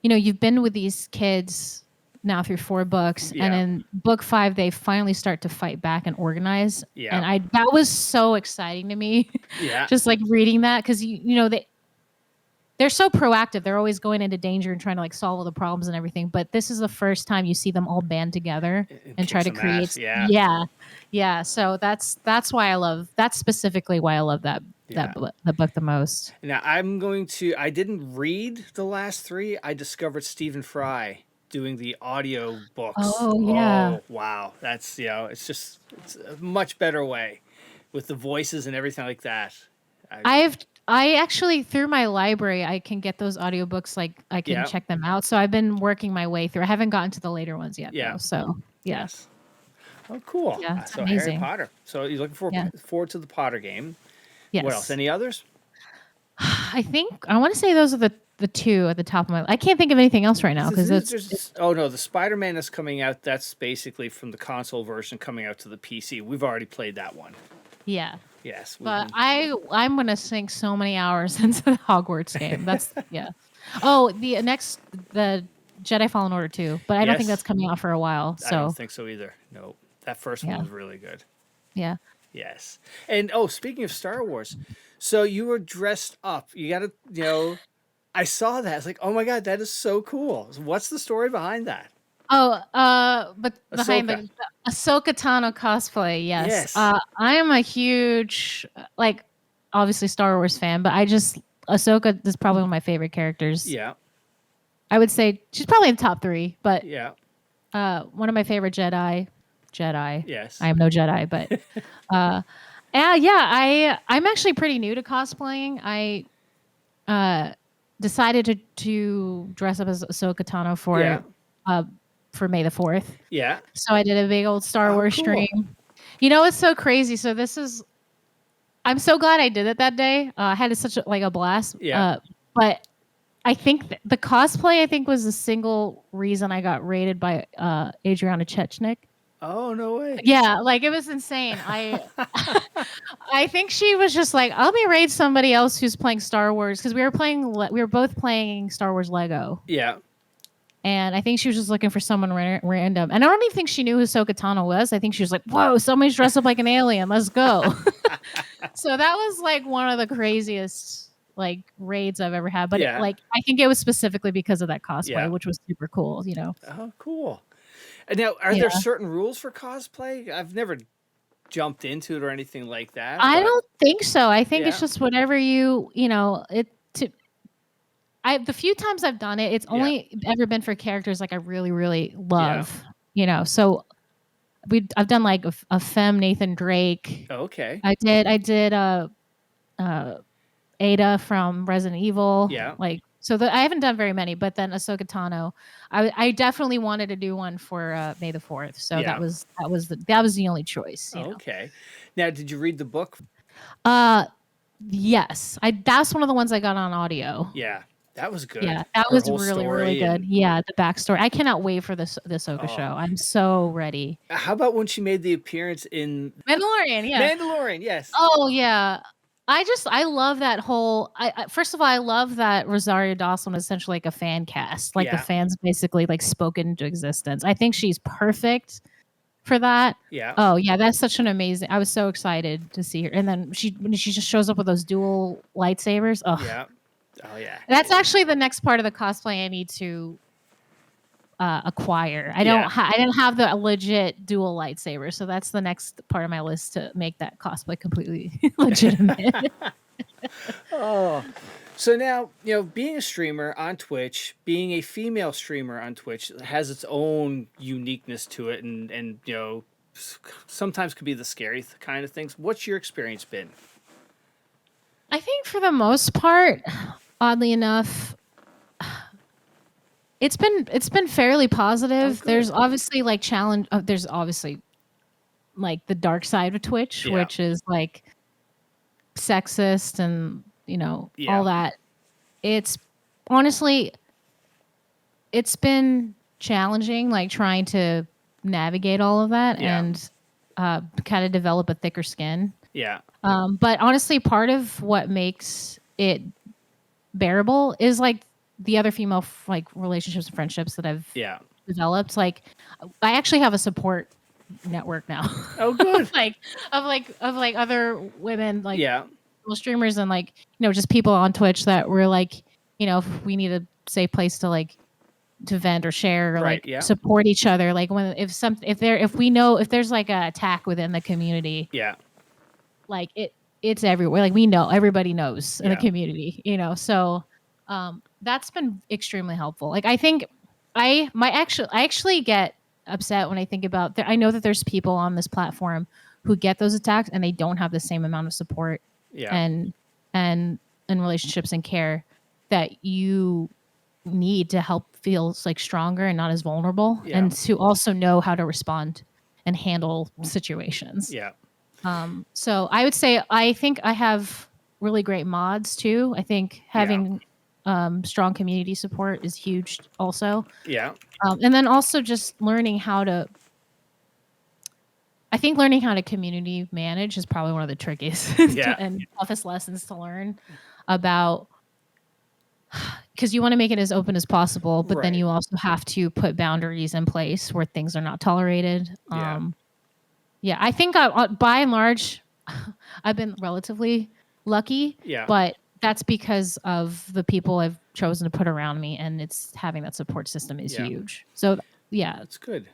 you've been with these kids now through 4 books, Yeah. and in book 5 they finally start to fight back and organize. Yeah. And that was so exciting to me. Yeah. Just like reading that, because they're so proactive. They're always going into danger and trying to like solve all the problems and everything. But this is the first time you see them all band together and try to kick some create. ass, yeah. Yeah. So that's why that's specifically why I love that the book the most. Now I didn't read the last 3. I discovered Stephen Fry doing the audio books. Oh yeah. Oh, wow. That's, it's a much better way with the voices and everything like that. I actually, through my library, I can get those audiobooks. Like I can check them out. So I've been working my way through. I haven't gotten to the later ones yet. Yeah. Though, so yeah. Yes. Oh, cool. Yeah, it's So amazing. Harry Potter. So you're looking forward to the Potter game. Yes. What else? Any others? I think I want to say those are the 2 at the top of my. I can't think of anything else right now because oh no, the Spider-Man that's coming out. That's basically from the console version coming out to the PC. We've already played that one. Yeah. Yes. But I'm gonna sink so many hours into the Hogwarts game. That's yeah. Oh, the Jedi Fallen Order 2, but I don't think that's coming out for a while. So I don't think so either. No, that first one was really good. Yeah. Yes. And speaking of Star Wars, so you were dressed up. You got to, I saw that. I was like, oh my God, that is so cool. What's the story behind that? Oh, but behind the Ahsoka Tano cosplay, yes. I am a huge, obviously Star Wars fan, but Ahsoka is probably one of my favorite characters. Yeah. I would say she's probably in the top 3, but yeah. One of my favorite Jedi. Yes. I am no Jedi, but I'm actually pretty new to cosplaying. I decided to dress up as Ahsoka Tano for May the 4th. Yeah. So I did a big old Star Wars stream. It's so crazy. So I'm so glad I did it that day. I had such a blast. Yeah. But I think the cosplay was the single reason I got rated by Adriana Chechnik. Oh, no way. Yeah, like it was insane. I think she was just like, "I'll be raid somebody else who's playing Star Wars," because we were both playing Star Wars Lego, Yeah. and I think she was just looking for someone random. And I don't even think she knew who Ahsoka Tano was. I think she was like, "Whoa, somebody's dressed up like an alien. Let's go." So that was like one of the craziest like raids I've ever had. But Yeah. I think it was specifically because of that cosplay, Yeah. which was super cool. Oh, cool. And now, are there certain rules for cosplay? I've never jumped into it or anything like that. I don't think so. I think it's Yeah. just whatever the few times I've done it, it's only ever been for characters like I really, really love. So I've done like a femme Nathan Drake. Okay. I did Ada from Resident Evil. Yeah. I haven't done very many, but then Ahsoka Tano, I definitely wanted to do one for May the 4th. So that was the only choice. Okay. Now, did you read the book? Yes. That's one of the ones I got on audio. Yeah. That was good. Yeah, that was really, really good. Yeah, the backstory. I cannot wait for this Ahsoka show. I'm so ready. How about when she made the appearance in Mandalorian? Yeah, Mandalorian. Yes. Oh yeah. I love that whole. First of all, I love that Rosario Dawson was essentially like a fan cast. Like the fans basically like spoken into existence. I think she's perfect for that. Yeah. Oh yeah, that's such an amazing. I was so excited to see her, and then when she just shows up with those dual lightsabers. Oh yeah. Oh yeah. That's actually the next part of the cosplay I need to acquire. I didn't have the legit dual lightsaber, so that's the next part of my list to make that cosplay completely legitimate. Oh, so now being a streamer on Twitch, being a female streamer on Twitch has its own uniqueness to it, and sometimes could be the scary kind of things. What's your experience been? I think for the most part, oddly enough, it's been fairly positive. There's obviously like challenge. There's obviously like the dark side of Twitch, which is like sexist and all that. It's honestly, it's been challenging, like trying to navigate all of that and kind of develop a thicker skin. Yeah. But honestly, part of what makes it bearable is like the other female like relationships and friendships that I've developed. Like, I actually have a support network now. Oh, good. of other women, like streamers and like just people on Twitch that were like if we need a safe place to like to vent or share or support each other. Like if we know if there's like an attack within the community. Like it's everywhere. Like we know, everybody knows in the community, so that's been extremely helpful. Like I think I actually get upset when I think about I know that there's people on this platform who get those attacks and they don't have the same amount of support and relationships and care that you need to help feel like stronger and not as vulnerable and to also know how to respond and handle situations. So I would say I think I have really great mods too. I think having strong community support is huge also. And then also just learning how to community manage is probably one of the trickiest and toughest lessons to learn about, because you want to make it as open as possible, but then you also have to put boundaries in place where things are not tolerated. I think by and large, I've been relatively lucky, but that's because of the people I've chosen to put around me, and it's having that support system is huge. So that's good.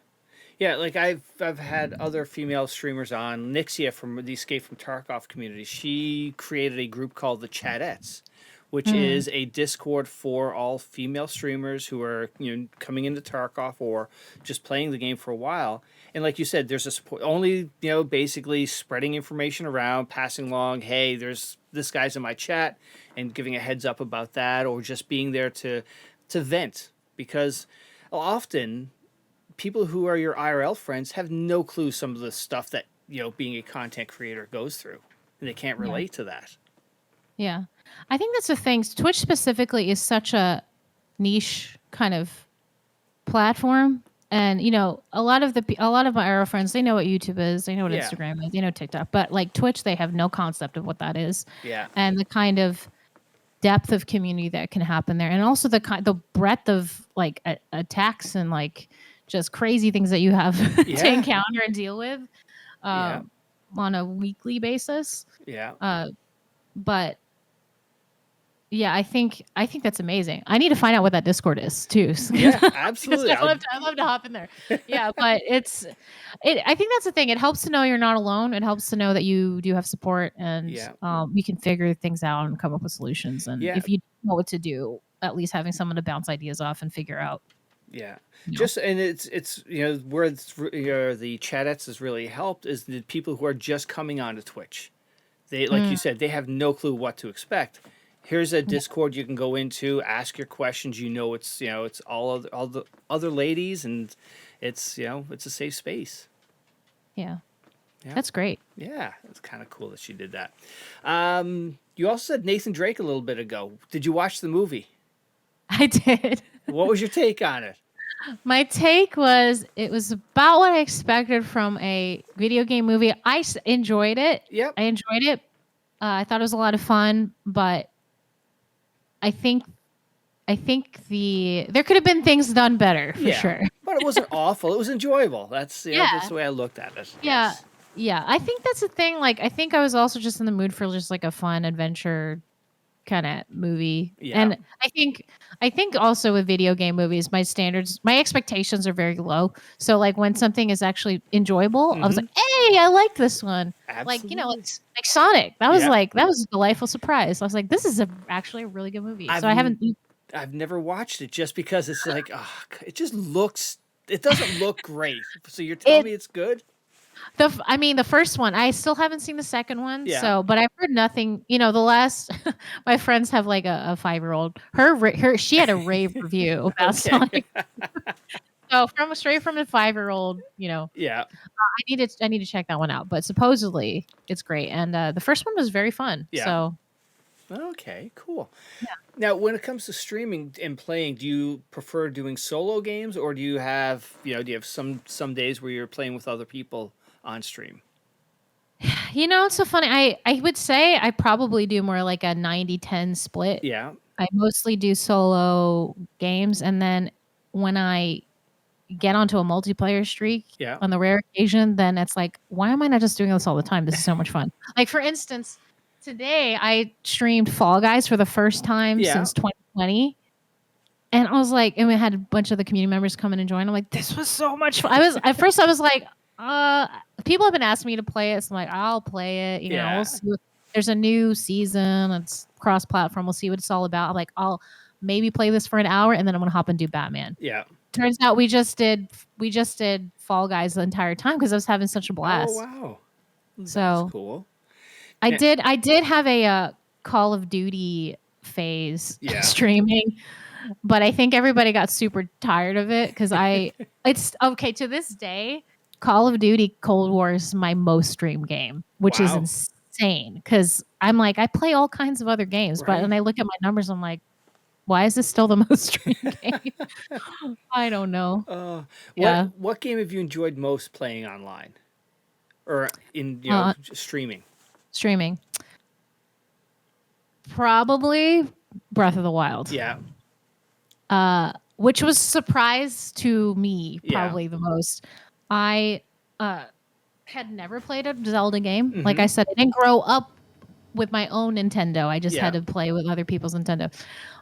Yeah, like I've had other female streamers on. Nixia from the Escape from Tarkov community. She created a group called the Chadettes, which is a Discord for all female streamers who are coming into Tarkov or just playing the game for a while. And like you said, there's a support only, basically spreading information around, passing along, hey, there's this guy's in my chat, and giving a heads up about that, or just being there to vent. Because often people who are your IRL friends have no clue some of the stuff that, being a content creator goes through, and they can't relate to that. Yeah. I think that's the thing. Twitch specifically is such a niche kind of platform and a lot of my Arrow friends, they know what YouTube is, they know what Yeah. Instagram is, they know TikTok, but like Twitch, they have no concept of what that is. Yeah. And the kind of depth of community that can happen there, and also the breadth of like attacks and like just crazy things that you have to encounter and deal with on a weekly basis. Yeah. But yeah, I think that's amazing. I need to find out what that Discord is too. Yeah, absolutely. I'd love to hop in there. Yeah, but I think that's the thing. It helps to know you're not alone. It helps to know that you do have support, and you can figure things out and come up with solutions. And if you don't know what to do, at least having someone to bounce ideas off and figure out. Yeah. Just and it's where the chatettes has really helped is the people who are just coming onto Twitch. They, like you said, they have no clue what to expect. Here's a Discord you can go into, ask your questions. It's all the other ladies, and it's it's a safe space. Yeah. That's great. Yeah, it's kind of cool that she did that. You also said Nathan Drake a little bit ago. Did you watch the movie? I did. What was your take on it? My take was it was about what I expected from a video game movie. I enjoyed it. Yep. I enjoyed it. I thought it was a lot of fun, but I think there could have been things done better for sure. But it wasn't awful. It was enjoyable. That's that's the way I looked at it. Yeah. Yes. Yeah. I think that's the thing. Like, I think I was also just in the mood for just like a fun adventure kind of movie. Yeah. And I think also with video game movies, my expectations are very low. So like when something is actually enjoyable, I was like, hey, I like this one. Absolutely. Like Sonic. That was that was a delightful surprise. I was like, this is actually a really good movie. I've never watched it just because it's like, it doesn't look great. So you're telling me it's good? The first one, I still haven't seen the second one. Yeah. So, but I've heard nothing. The last, my friends have like a 5-year-old. She had a rave review about Sonic. So straight from a 5-year-old, Yeah. I need to check that one out. But supposedly it's great, and the first one was very fun. Yeah. So. Okay, cool. Yeah. Now, when it comes to streaming and playing, do you prefer doing solo games, or do you have some days where you're playing with other people on stream? It's so funny. I would say I probably do more like a 90-10 split. Yeah. I mostly do solo games, and then when I get onto a multiplayer streak on the rare occasion, then it's like, why am I not just doing this all the time? This is so much fun. Like, for instance, today I streamed Fall Guys for the first time since 2020. And I was like, and we had a bunch of the community members come in and join. I'm like, this was so much fun. At first I was like, people have been asking me to play it. So I'm like, I'll play it. We'll see. There's a new season. It's cross-platform. We'll see what it's all about. I'm like, I'll maybe play this for an hour, and then I'm gonna hop and do Batman. Yeah. Turns out we just did Fall Guys the entire time because I was having such a blast. Oh wow. That's so cool. I did have a Call of Duty phase streaming, but I think everybody got super tired of it because it's okay to this day. Call of Duty Cold War is my most streamed game, which is insane because I'm like, I play all kinds of other games, but when I look at my numbers, I'm like, why is this still the most streamed game? I don't know. What game have you enjoyed most playing online, or in streaming? Streaming, probably Breath of the Wild. Yeah. Which was a surprise to me, probably the most. I had never played a Zelda game. Like I said, I didn't grow up with my own Nintendo. I just had to play with other people's Nintendo.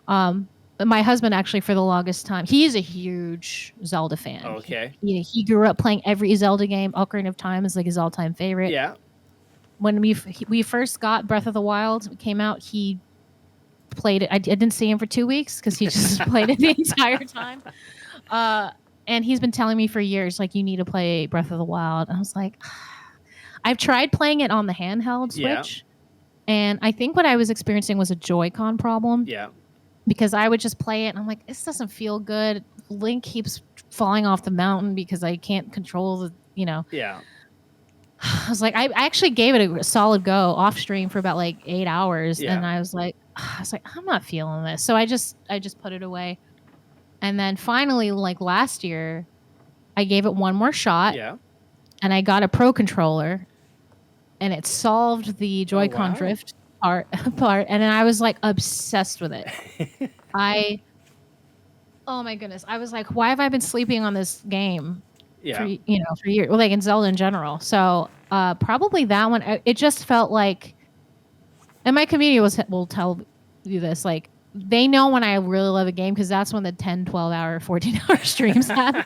But my husband actually, for the longest time, he is a huge Zelda fan. Okay. He grew up playing every Zelda game. Ocarina of Time is like his all-time favorite. Yeah. When we first got Breath of the Wild came out, he played it. I didn't see him for 2 weeks because he just played it the entire time. And he's been telling me for years, like, you need to play Breath of the Wild. And I was like, I've tried playing it on the handheld Switch. And I think what I was experiencing was a Joy-Con problem. Yeah. Because I would just play it and I'm like, this doesn't feel good. Link keeps falling off the mountain because I can't control the. Yeah. I was like, I actually gave it a solid go off stream for about like 8 hours. Yeah. And I was like, I'm not feeling this. So I just put it away. And then finally, like last year, I gave it one more shot. Yeah. And I got a Pro controller, and it solved the Joy-Con wow. drift part, and I was like obsessed with it. Oh my goodness, I was like, why have I been sleeping on this game for Yeah. for years? Well, like in Zelda in general. So probably that one. It just felt like, and my community will tell you this, like they know when I really love a game because that's when the 10, 12 hour, 14-hour streams happen.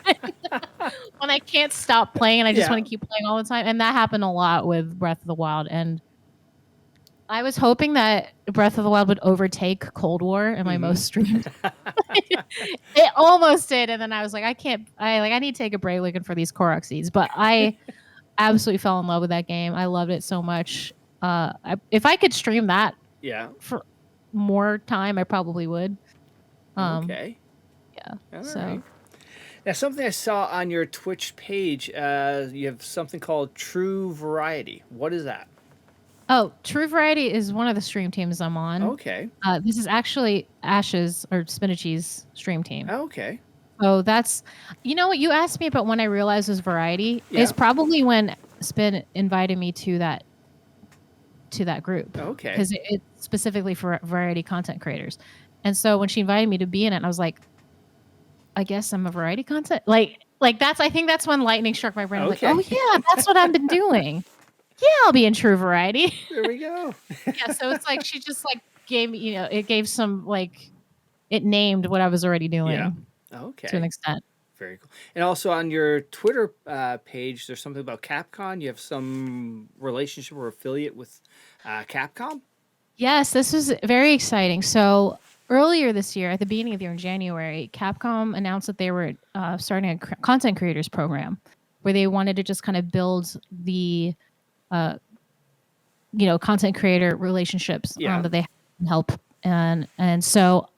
When I can't stop playing and I just Yeah. want to keep playing all the time. And that happened a lot with Breath of the Wild. And I was hoping that Breath of the Wild would overtake Cold War in my most streamed. It almost did. And then I was like, I need to take a break looking for these Korok seeds. But I absolutely fell in love with that game. I loved it so much. If I could stream that Yeah. for more time, I probably would. Okay. Yeah. All So. right. Now, something I saw on your Twitch page, you have something called True Variety. What is that? Oh, True Variety is one of the stream teams I'm on. Okay. This is actually Ash's or Spinachee's stream team. Okay. So that's, what you asked me about when I realized it was Variety. Yeah. Is probably when Spin invited me to that group. Okay. Because it's specifically for variety content creators. And so when she invited me to be in it, I was like, I guess I'm a variety content. Like I think that's when lightning struck my brain. Okay. I was like, oh yeah, that's what I've been doing. Yeah, I'll be in True Variety. There we go. Yeah, so it's like she just like gave me, it gave some it named what I was already doing. Yeah. Okay. To an extent. Very cool. And also on your Twitter page, there's something about Capcom. You have some relationship or affiliate with Capcom? Yes, this was very exciting. So earlier this year, at the beginning of the year in January, Capcom announced that they were starting a content creators program where they wanted to just kind of build the content creator relationships that they can help. And so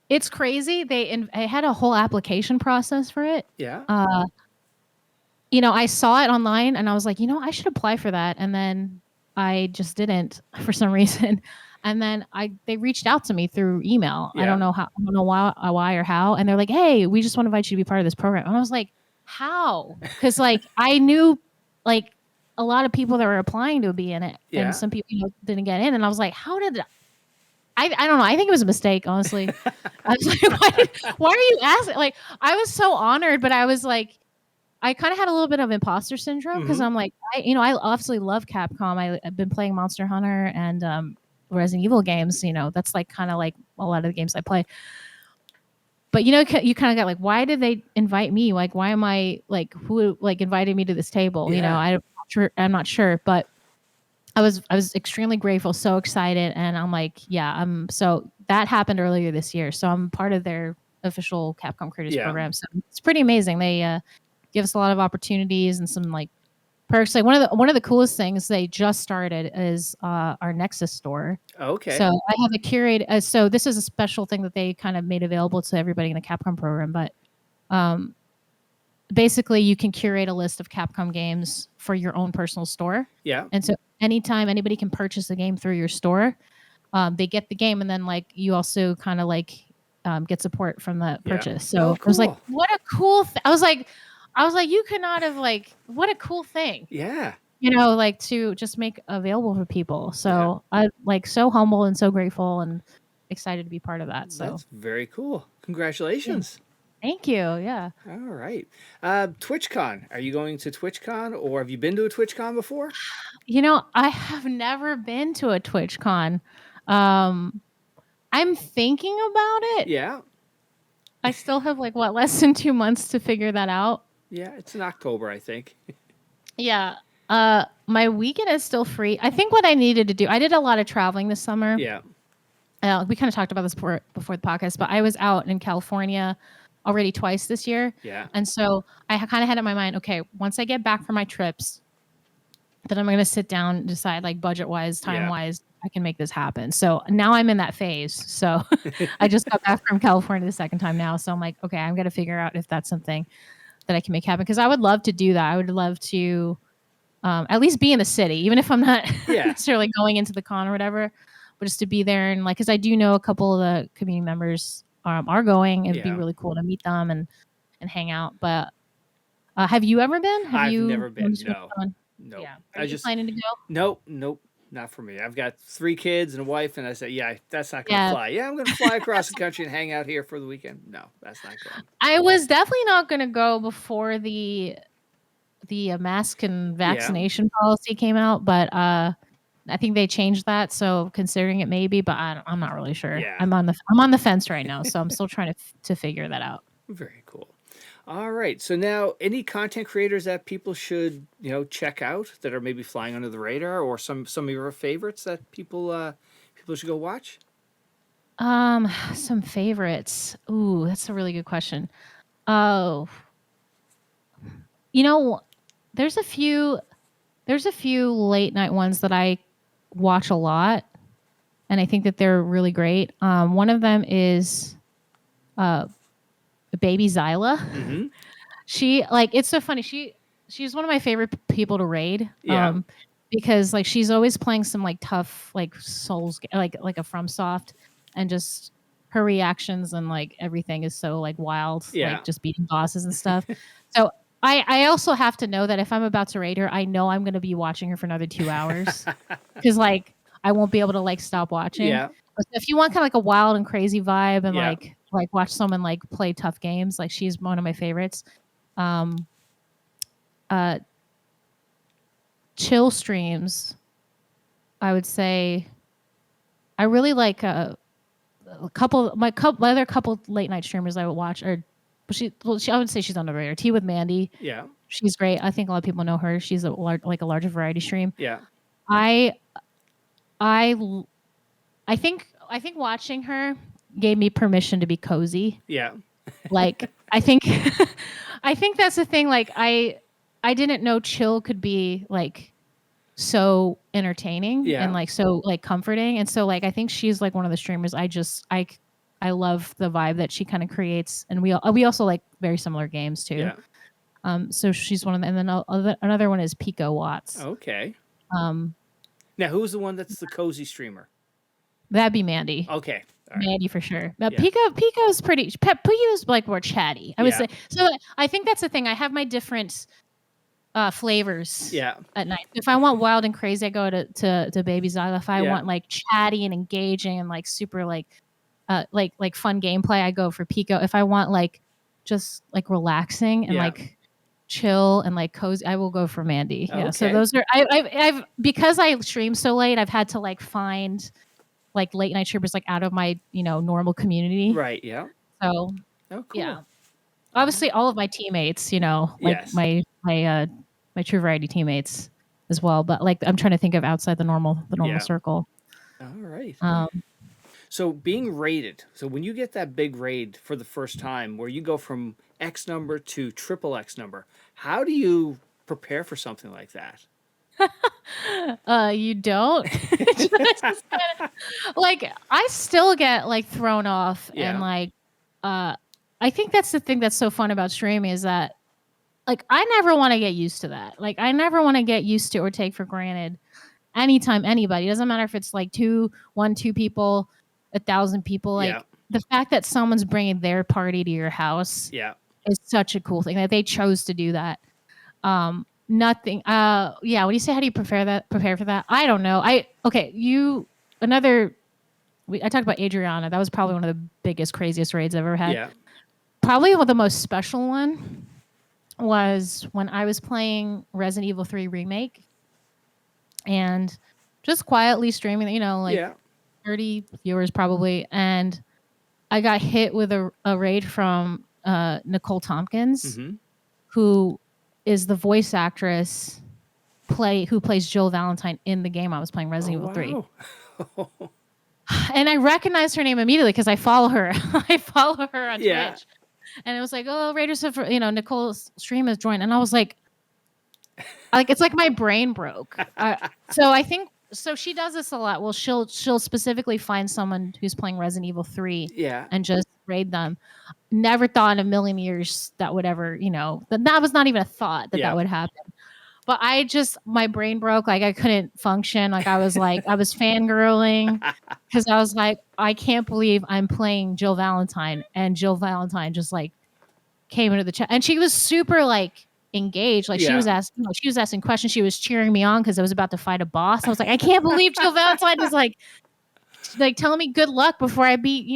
it's crazy. I had a whole application process for it. Yeah. I saw it online and I was like, I should apply for that. And then I just didn't for some reason. And then they reached out to me through email. Yeah. I don't know why or how. And they're like, hey, we just want to invite you to be part of this program. And I was like, how? Because I knew a lot of people that were applying to be in it, and some people didn't get in. And I was like, how did I don't know. I think it was a mistake, honestly. I was like, why are you asking? I was so honored, but I was like, I kind of had a little bit of imposter syndrome because I'm like, I obviously love Capcom. I've been playing Monster Hunter and Resident Evil games. That's kind of like a lot of the games I play. But you kind of got why did they invite me? Why am I who invited me to this table? Yeah. I'm not sure, but I was extremely grateful, so excited, and I'm like, yeah, so that happened earlier this year. So I'm part of their official Capcom Creators program. So it's pretty amazing. They give us a lot of opportunities and some perks. One of the coolest things they just started is our Nexus store. Okay. So I have a curate. So this is a special thing that they kind of made available to everybody in the Capcom program. But basically, you can curate a list of Capcom games for your own personal store. Yeah. And so anytime anybody can purchase a game through your store, they get the game, and then you also kind of get support from the purchase. So I was like, what a cool! I was like, you could not have what a cool thing. Yeah. To just make available for people. So I'm so humble and so grateful and excited to be part of that. So that's very cool. Congratulations. Thank you. Yeah. All right. TwitchCon. Are you going to TwitchCon, or have you been to a TwitchCon before? I have never been to a TwitchCon. I'm thinking about it. Yeah. I still have less than 2 months to figure that out. Yeah, it's in October, I think. Yeah. My weekend is still free. I think what I needed to do, I did a lot of traveling this summer. Yeah. We kind of talked about this before the podcast, but I was out in California already twice this year. Yeah. And so I kind of had in my mind, okay, once I get back from my trips, then I'm going to sit down and decide budget wise, time wise, I can make this happen. So now I'm in that phase. So I just got back from California the second time now. So I'm like, okay, I'm going to figure out if that's something that I can make happen. Because I would love to do that. I would love to at least be in the city, even if I'm not necessarily going into the con or whatever, but just to be there. And because I do know a couple of the community members are going. It'd be really cool to meet them and hang out. But Have you ever been? Have I've you? never been. No, nope. Yeah. Are I you just planning to go? nope, not for me. I've got 3 kids and a wife, and I said, yeah, that's not going to Yeah. fly. Yeah, I'm going to fly across the country and hang out here for the weekend. No, that's not going. I was definitely not going to go before the mask and Yeah, vaccination policy came out, but I think they changed that. So considering it maybe, but I'm not really sure. yeah. I'm on the fence right now, so I'm still trying to figure that out. Very cool. All right. So now, any content creators that people should check out that are maybe flying under the radar, or some of your favorites that people should go watch? Some favorites. Ooh, that's a really good question. Oh, you know, there's a few late night ones that I watch a lot, and I think that they're really great. One of them is uh Baby Zyla. Mm-hmm. She it's so funny. She's one of my favorite people to raid. Yeah. Because like she's always playing some like tough like Souls like a FromSoft, and just her reactions and like everything is so like wild, Yeah. like just beating bosses and stuff. So I also have to know that if I'm about to raid her, I know I'm going to be watching her for another 2 hours, because like I won't be able to like stop watching. Yeah. But if you want kind of like a wild and crazy vibe and Yeah. like watch someone like play tough games, like she's one of my favorites. Um, uh, chill streams, I would say. I really like a couple. My other couple late night streamers I would watch are, I would say she's on the radar. Tea with Mandy. Yeah. She's great. I think a lot of people know her. She's a larger variety stream. Yeah. I I I think watching her gave me permission to be cozy. Yeah. Like I think I think that's the thing. Like I didn't know chill could be like so entertaining Yeah. and like so like comforting, and so like I think she's like one of the streamers I love the vibe that she kind of creates, and we also like very similar games too. Yeah. So she's one of them, and then another one is Pico Watts. Okay. Um, Now, who's the one that's the cozy streamer? that'd be Mandy. Okay. All right. Mandy for sure. But Yeah. Pico's Pico's like more chatty, I would Yeah. say. So I think that's the thing. I have my different flavors Yeah. at night. If I want wild and crazy, I go to Baby Zyla. If I Yeah. want like chatty and engaging and like super like fun gameplay, I go for Pico. If I want like just like relaxing and Yeah. like chill and like cozy, I will go for Mandy. Yeah. So Okay. those are I've because I stream so late, I've had to like find like late night streamers like out of my normal community. Right. Yeah. So Oh, cool. yeah. Obviously all of my teammates, like Yes. my True Variety teammates as well. But like I'm trying to think of outside the normal Yeah. circle. All right. Um, So being raided. So when you get that big raid for the first time, where you go from X number to triple X number, how do you prepare for something like that? you don't. Like I still get like thrown off, Yeah. and like I think that's the thing that's so fun about streaming is that like I never want to get used to that. Like I never want to get used to or take for granted anytime anybody. It doesn't matter if it's like two people, 1,000 people. Like Yeah. the fact that someone's bringing their party to your house Yeah. is such a cool thing that they chose to do that. Nothing. Yeah. What do you say? How do you prepare for that? I don't know. I talked about Adriana. That was probably one of the biggest, craziest raids I've ever had. Yeah. Probably the most special one was when I was playing Resident Evil 3 Remake and just quietly streaming, Yeah. 30 viewers probably. And I got hit with a raid from Nicole Tompkins, Mm-hmm. who is the voice actress who plays Jill Valentine in the game I was playing, Resident Evil 3. Wow. And I recognized her name immediately because I follow her. I follow her on Yeah. Twitch. And it was like, oh, Raiders have, Nicole's stream has joined. And I was like it's like my brain broke. So I think, so she does this a lot. Well, she'll specifically find someone who's playing Resident Evil 3 Yeah. and just raid them. Never thought in a million years that would ever, that was not even a thought that Yeah. that would happen. But my brain broke. Like I couldn't function. Like I was fangirling because I was like, I can't believe I'm playing Jill Valentine, and Jill Valentine just like came into the chat, and she was super like engaged. Like Yeah. she was asking questions. She was cheering me on because I was about to fight a boss. I was like, I can't believe Jill Valentine was like telling me good luck before I beat,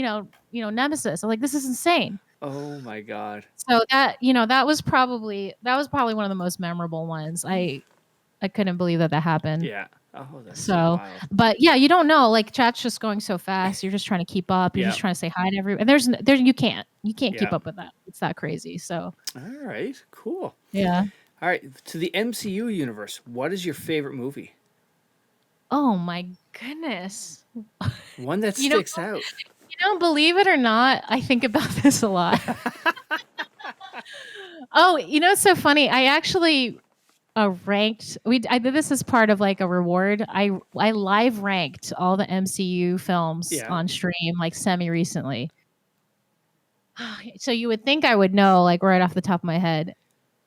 Nemesis. I'm like, this is insane. Oh my God. So that was probably one of the most memorable ones. I couldn't believe that happened. Yeah. Oh, that's so So, wild. but yeah, you don't know. Like chat's just going so fast. You're just trying to keep up. You're just trying to say hi to everyone. And there's you can't keep up with that. It's that crazy. So. All right. Cool. Yeah. All right. To the MCU universe, what is your favorite movie? Oh my goodness. One that sticks out. Believe it or not, I think about this a lot. Oh, it's so funny. I actually ranked. I did this as part of like a reward. I live ranked all the MCU films on stream like semi recently. So you would think I would know like right off the top of my head.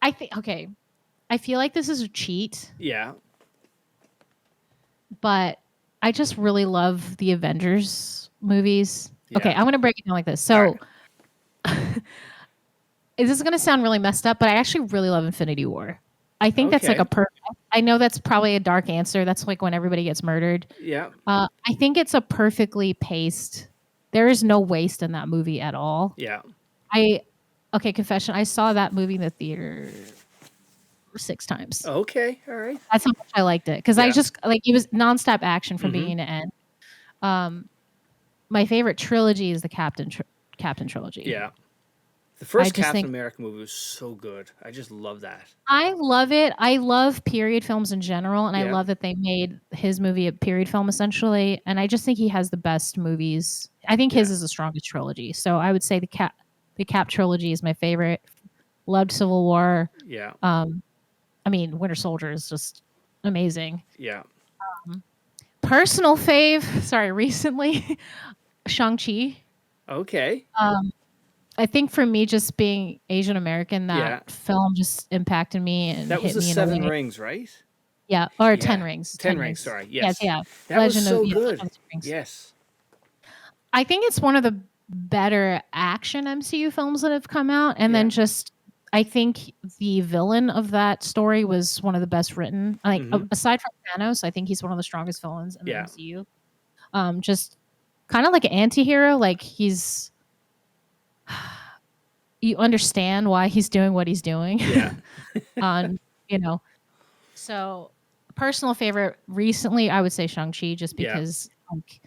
I feel like this is a cheat. Yeah. But I just really love the Avengers movies. Yeah. Okay, I'm going to break it down like this. So this is going to sound really messed up, but I actually really love Infinity War. I think that's like I know that's probably a dark answer. That's like when everybody gets murdered. Yeah. I think it's a perfectly paced. There is no waste in that movie at all. Yeah. Confession. I saw that movie in the theater 6 times. Okay. All right. That's how much I liked it. Because I just like it was nonstop action from beginning to end. My favorite trilogy is the Captain trilogy. Yeah. The first Captain America movie was so good. I just love that. I love it. I love period films in general, and I love that they made his movie a period film essentially. And I just think he has the best movies. I think his is the strongest trilogy. So I would say the Cap trilogy is my favorite. Loved Civil War. Yeah. Winter Soldier is just amazing. Yeah. Personal fave. Sorry, recently, Shang-Chi. Okay. I think for me, just being Asian American, that film just impacted me and that was hit the me 7 Rings, right? Yeah, or 10 Rings. 10 Rings. Sorry. Yes. Yeah. That Legend was so good. Yes. I think it's one of the better action MCU films that have come out, and then just I think the villain of that story was one of the best written. Like aside from Thanos, I think he's one of the strongest villains in the MCU. Just kind of like an anti-hero. Like he's. You understand why he's doing what he's doing. Yeah. So personal favorite recently, I would say Shang-Chi, just because like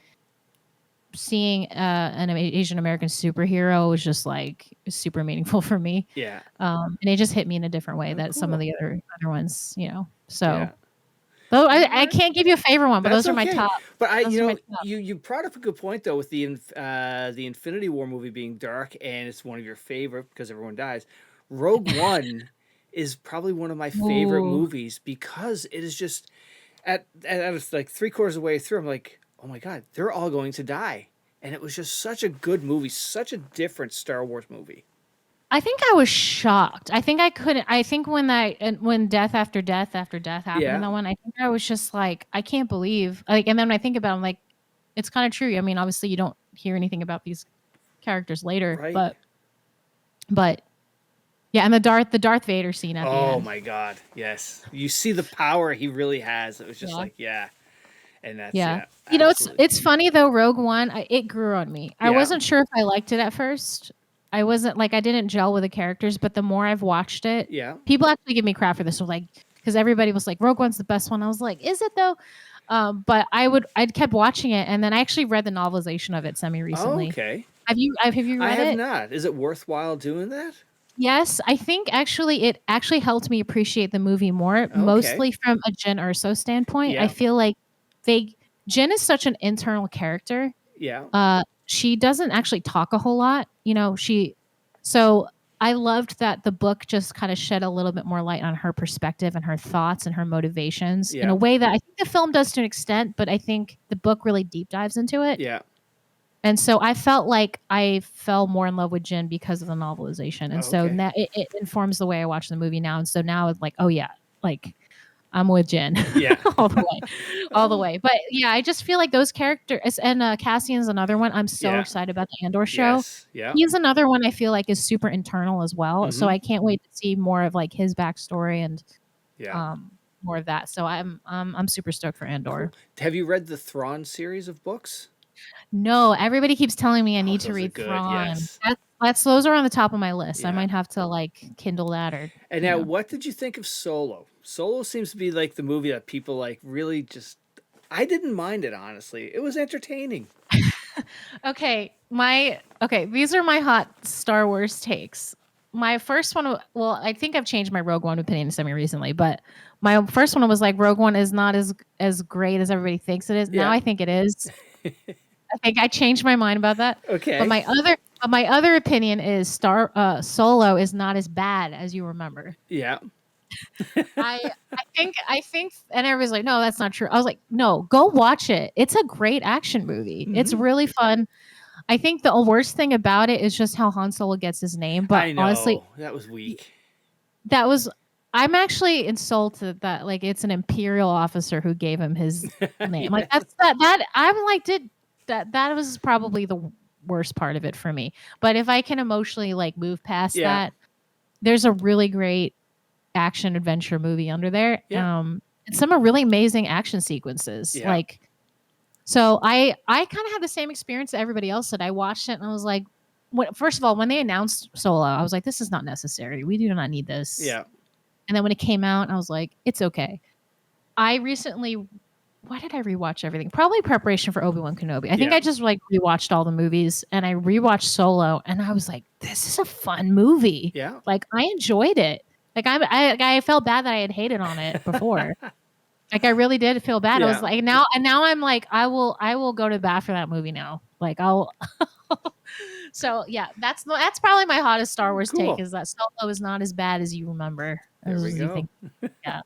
seeing an Asian American superhero was just like super meaningful for me. Yeah. And it just hit me in a different way that some of the other ones, so. Yeah. Though I can't give you a favorite one, but those are my top. But you brought up a good point though with the Infinity War movie being dark and it's one of your favorite because everyone dies. Rogue One is probably one of my favorite movies because it is just at like 3/4 of the way through. I'm like, oh my God, they're all going to die, and it was just such a good movie, such a different Star Wars movie. I think I was shocked. I think I couldn't. I think when death after death after death happened in that one, I think I was just like, I can't believe. Like, and then when I think about it, I'm like, it's kind of true. I mean, obviously, you don't hear anything about these characters later, right. but yeah, and the Darth Vader scene at the end. Oh my God, yes! You see the power he really has. It was just like, and that's it's funny though. Rogue One, it grew on me. I wasn't sure if I liked it at first. I wasn't like I didn't gel with the characters, but the more I've watched it, people actually give me crap for this. So like, because everybody was like, Rogue One's the best one. I was like, is it though? But I'd kept watching it, and then I actually read the novelization of it semi recently. Oh, okay. Have you read it? I have not. Is it worthwhile doing that? Yes, I think it actually helped me appreciate the movie more, mostly from a Jyn Erso standpoint. I feel like Jyn is such an internal character. Yeah. She doesn't actually talk a whole lot, so I loved that the book just kind of shed a little bit more light on her perspective and her thoughts and her motivations in a way that I think the film does to an extent, but I think the book really deep dives into it. Yeah. And so I felt like I fell more in love with Jyn because of the novelization. And so now it informs the way I watch the movie now. And so now it's like, oh yeah, like I'm with Jen. Yeah. all the way. All the way. But yeah, I just feel like those characters, and Cassian's another one. I'm so Yeah. excited about the Andor show. Yes. Yeah. He's another one I feel like is super internal as well. So Mhm. I can't wait to see more of like his backstory and Yeah. more of that. So I'm super stoked for Andor. Cool. Have you read the Thrawn series of books? No, everybody keeps telling me I Oh, need to those are read good. Thrawn. Yes. Those are on the top of my list. I Yeah. might have to like Kindle that or And you now, know. what did you think of Solo? Solo seems to be like the movie that people like really just. I didn't mind it, honestly. It was entertaining. Okay, these are my hot Star Wars takes. My first one, well, I think I've changed my Rogue One opinion semi recently, but my first one was like Rogue One is not as great as everybody thinks it is. Now Yeah. I think it is. I think I changed my mind about that. But Okay. my other opinion is Solo is not as bad as you remember. Yeah. I think and everybody's like, no, that's not true. I was like, no, go watch it. It's a great action movie. It's Mhm. really fun. I think the worst thing about it is just how Han Solo gets his name. But I honestly, know that was weak. that was I'm actually insulted that like it's an Imperial officer who gave him his name. Like Yes. that I'm like, did that was probably the worst part of it for me. But if I can emotionally like move past Yeah. that, there's a really great action adventure movie under there. Yeah. And some are really amazing action sequences. Yeah. Like so I kind of had the same experience that everybody else said. I watched it and I was like, first of all, when they announced Solo, I was like, this is not necessary. We do not need this. Yeah. And then when it came out, I was like, it's okay. I recently, why did I rewatch everything? Probably preparation for Obi-Wan Kenobi. I think Yeah. I just like rewatched all the movies and I rewatched Solo and I was like, this is a fun movie. Yeah. Like I enjoyed it. Like I felt bad that I had hated on it before. Like I really did feel bad. I was Yeah. like now I'm like I will go to bat for that movie now. Like I'll So yeah, that's probably my hottest Star Wars Cool. take is that Solo is not as bad as you remember. There we As you go. think. Yeah.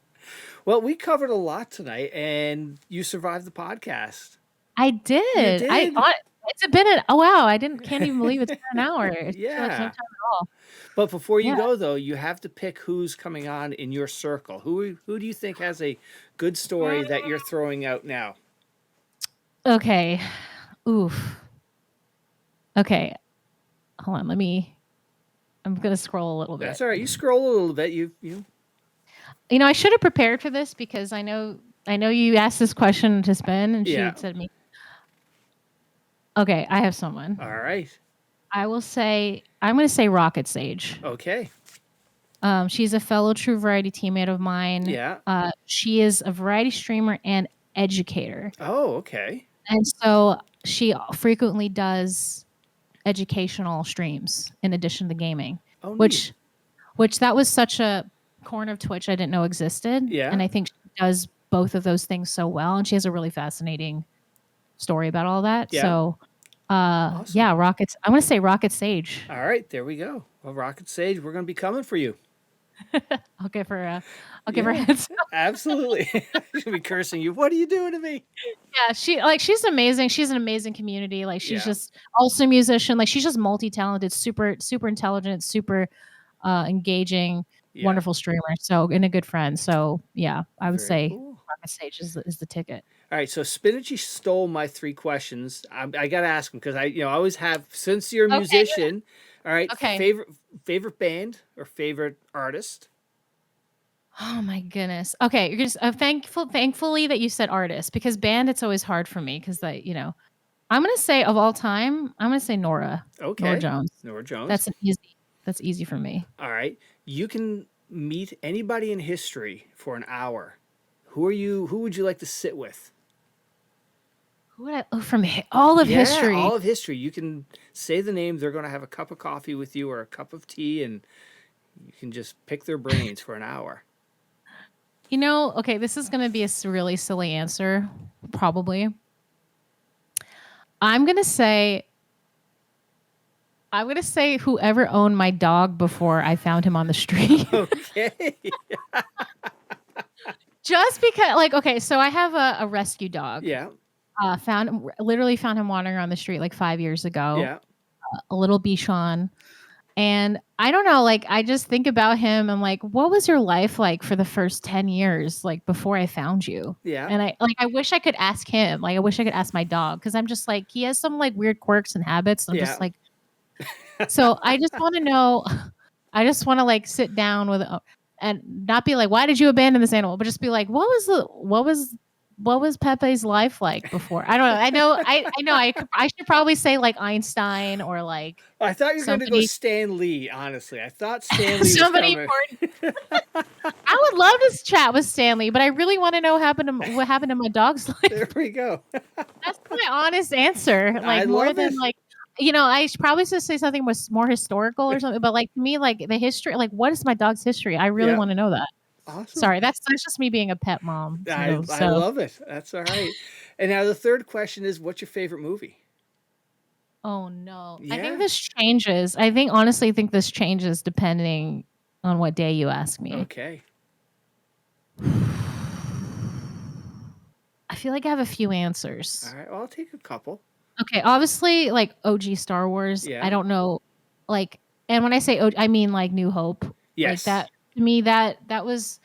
Well, we covered a lot tonight, and you survived the podcast. I did. You I did. thought it's been an oh wow, can't even believe it's been an hour. It's like no Yeah. time at all. But before you Yeah. go, though, you have to pick who's coming on in your circle. Who do you think has a good story that you're throwing out now? Okay. Oof. Okay. Hold on, I'm gonna scroll a little bit. That's all right. You scroll a little bit. You You know, I should have prepared for this because I know you asked this question to Spin and she Yeah. had said to me. Okay, I have someone. All right. I'm gonna say Rockitsage. Okay. She's a fellow True Variety teammate of mine. Yeah. She is a variety streamer and educator. Oh, okay. And so she frequently does educational streams in addition to gaming. Oh, neat. Which that was such a corner of Twitch I didn't know existed. Yeah. And I think she does both of those things so well. And she has a really fascinating story about all that. Yeah. So Awesome. yeah, I'm gonna say Rockitsage. All right, there we go. Well, Rockitsage, we're going to be coming for you. I'll give her a heads up. Absolutely. She'll be cursing you. What are you doing to me? Yeah, she's amazing. She's an amazing community. Like she's Yeah. just also a musician. Like she's just multi-talented, super intelligent, super engaging, Yeah. wonderful streamer. So and a good friend. So yeah, I would Very say cool. Rockitsage is the ticket. All right, so Spinachee stole my 3 questions. I got to ask him because I always have, since you're a Okay. musician. All right, Okay. favorite band or favorite artist? Oh my goodness. Okay, you're just thankfully that you said artist because band it's always hard for me because I'm gonna say of all time I'm gonna say Nora. Okay. Nora Jones. Nora Jones. That's easy for me. All right, you can meet anybody in history for an hour. Who would you like to sit with? From all of history. All of history. You can say the name. They're going to have a cup of coffee with you or a cup of tea, and you can just pick their brains for an hour. You know, okay, this is going to be a really silly answer, probably. I'm going to say whoever owned my dog before I found him on the street. Okay. Just because, okay, so I have a rescue dog. Yeah. Literally found him wandering around the street like 5 years ago. Yeah. A little Bichon. And I don't know, like I just think about him. I'm like, what was your life like for the first 10 years, like before I found you? Yeah. And I wish I could ask him. Like I wish I could ask my dog because I'm just like he has some like weird quirks and habits. And I'm just Yeah. like, so I just want to know. I just want to like sit down with and not be like, why did you abandon this animal? But just be like, what was Pepe's life like before? I don't know. I know. I should probably say like Einstein or like I thought you were going to go somebody Stan Lee, honestly. I thought Stan Lee was somebody coming. I would love to chat with Stanley, but I really want to know what happened to my dog's life. There we go. That's my honest answer. I Like more love than it. like I should probably just say something was more historical or something. But like to me, like the history, like what is my dog's history? I really Yeah. want to know that. Awesome. Sorry, that's just me being a pet mom. I love it. That's all right. And now the third question is, what's your favorite movie? Oh no. I Yeah. think this changes. Honestly think this changes depending on what day you ask me. Okay. I feel like I have a few answers. All right. Well, I'll take a couple. Okay, obviously like OG Star Wars. Yeah. I don't know like and when I say OG, I mean like New Hope. Yes. Like that to me that is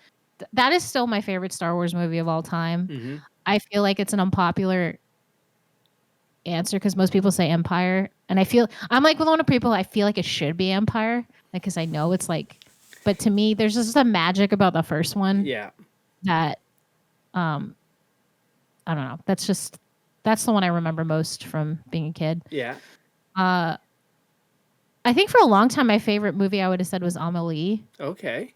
still my favorite Star Wars movie of all time. Mm-hmm. I feel like it's an unpopular answer because most people say Empire, and I'm like with one of people. I feel like it should be Empire, like because I know it's like, but to me, there's just a magic about the first one. Yeah. That, I don't know. That's the one I remember most from being a kid. Yeah. I think for a long time, my favorite movie I would have said was Amélie. Okay.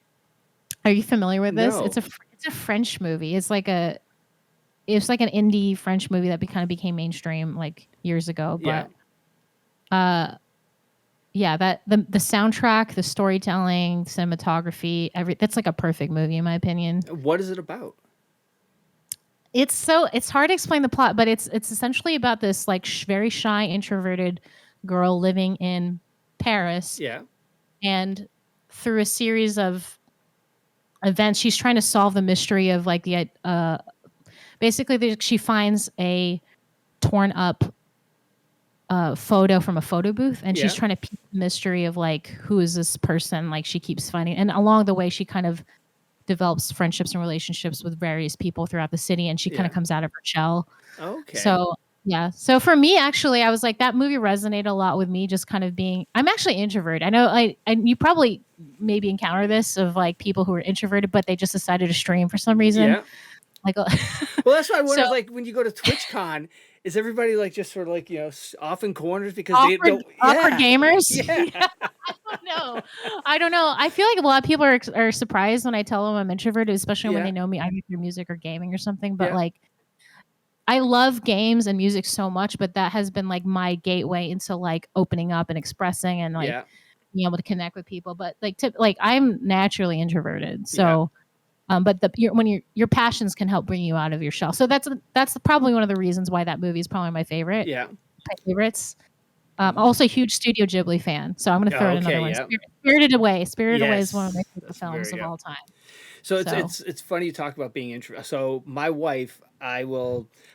Are you familiar with this? No. It's a French movie. It's like an indie French movie that kind of became mainstream like years ago. But that the soundtrack, the storytelling, cinematography, that's like a perfect movie in my opinion. What is it about? It's hard to explain the plot, but it's essentially about this like very shy, introverted girl living in Paris. Yeah. And through a series of events, she's trying to solve the mystery of like the basically she finds a torn up photo from a photo booth, and she's trying to piece the mystery of like who is this person. Like she keeps finding, and along the way she kind of develops friendships and relationships with various people throughout the city, and she kind of comes out of her shell. Okay. So for me, actually, I was like, that movie resonated a lot with me, just kind of being, I'm actually introvert. I know and you probably maybe encounter this of like people who are introverted, but they just decided to stream for some reason. Yeah. Like, well, that's why I wonder, like, when you go to TwitchCon, is everybody like just sort of like, off in corners because they don't awkward gamers? Yeah. I don't know. I feel like a lot of people are surprised when I tell them I'm introverted, especially when they know me either through music or gaming or something. But like, I love games and music so much, but that has been like my gateway into like opening up and expressing and like being able to connect with people. But like I'm naturally introverted, so but when your passions can help bring you out of your shell. So that's probably one of the reasons why that movie is probably my favorite. Yeah, my favorites. Also a huge Studio Ghibli fan, so I'm going to throw in another one. Spirited Away. Spirited Away is one of my favorite films of all time. So it's funny you talk about being introverted. So my wife, I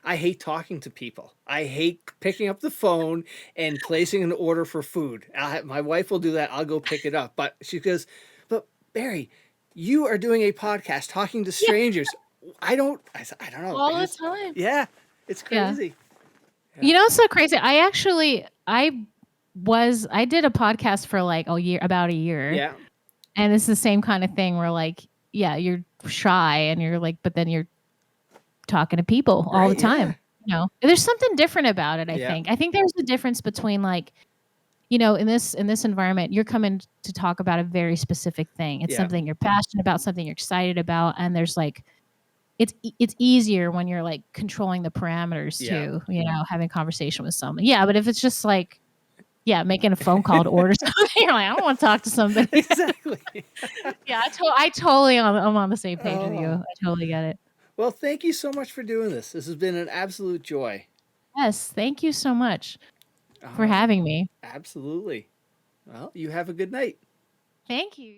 hate talking to people. I hate picking up the phone and placing an order for food. My wife will do that. I'll go pick it up. But she goes, but Barry, you are doing a podcast talking to strangers. I don't know. All the time. Yeah, it's crazy. Yeah. You know, it's so crazy. I did a podcast for like about a year. Yeah. And it's the same kind of thing where like, you're shy and you're like, but then you're talking to people all the time. You know, there's something different about it. I think there's a difference between like, in this environment, you're coming to talk about a very specific thing. It's something you're passionate about, something you're excited about. And there's like, it's easier when you're like controlling the parameters too, having a conversation with someone. Yeah. But if it's just like, making a phone call to order something, you're like, I don't want to talk to somebody. Exactly. I totally I'm on the same page with you. I totally get it. Well, thank you so much for doing this. This has been an absolute joy. Yes, thank you so much for having me. Absolutely. Well, you have a good night. Thank you.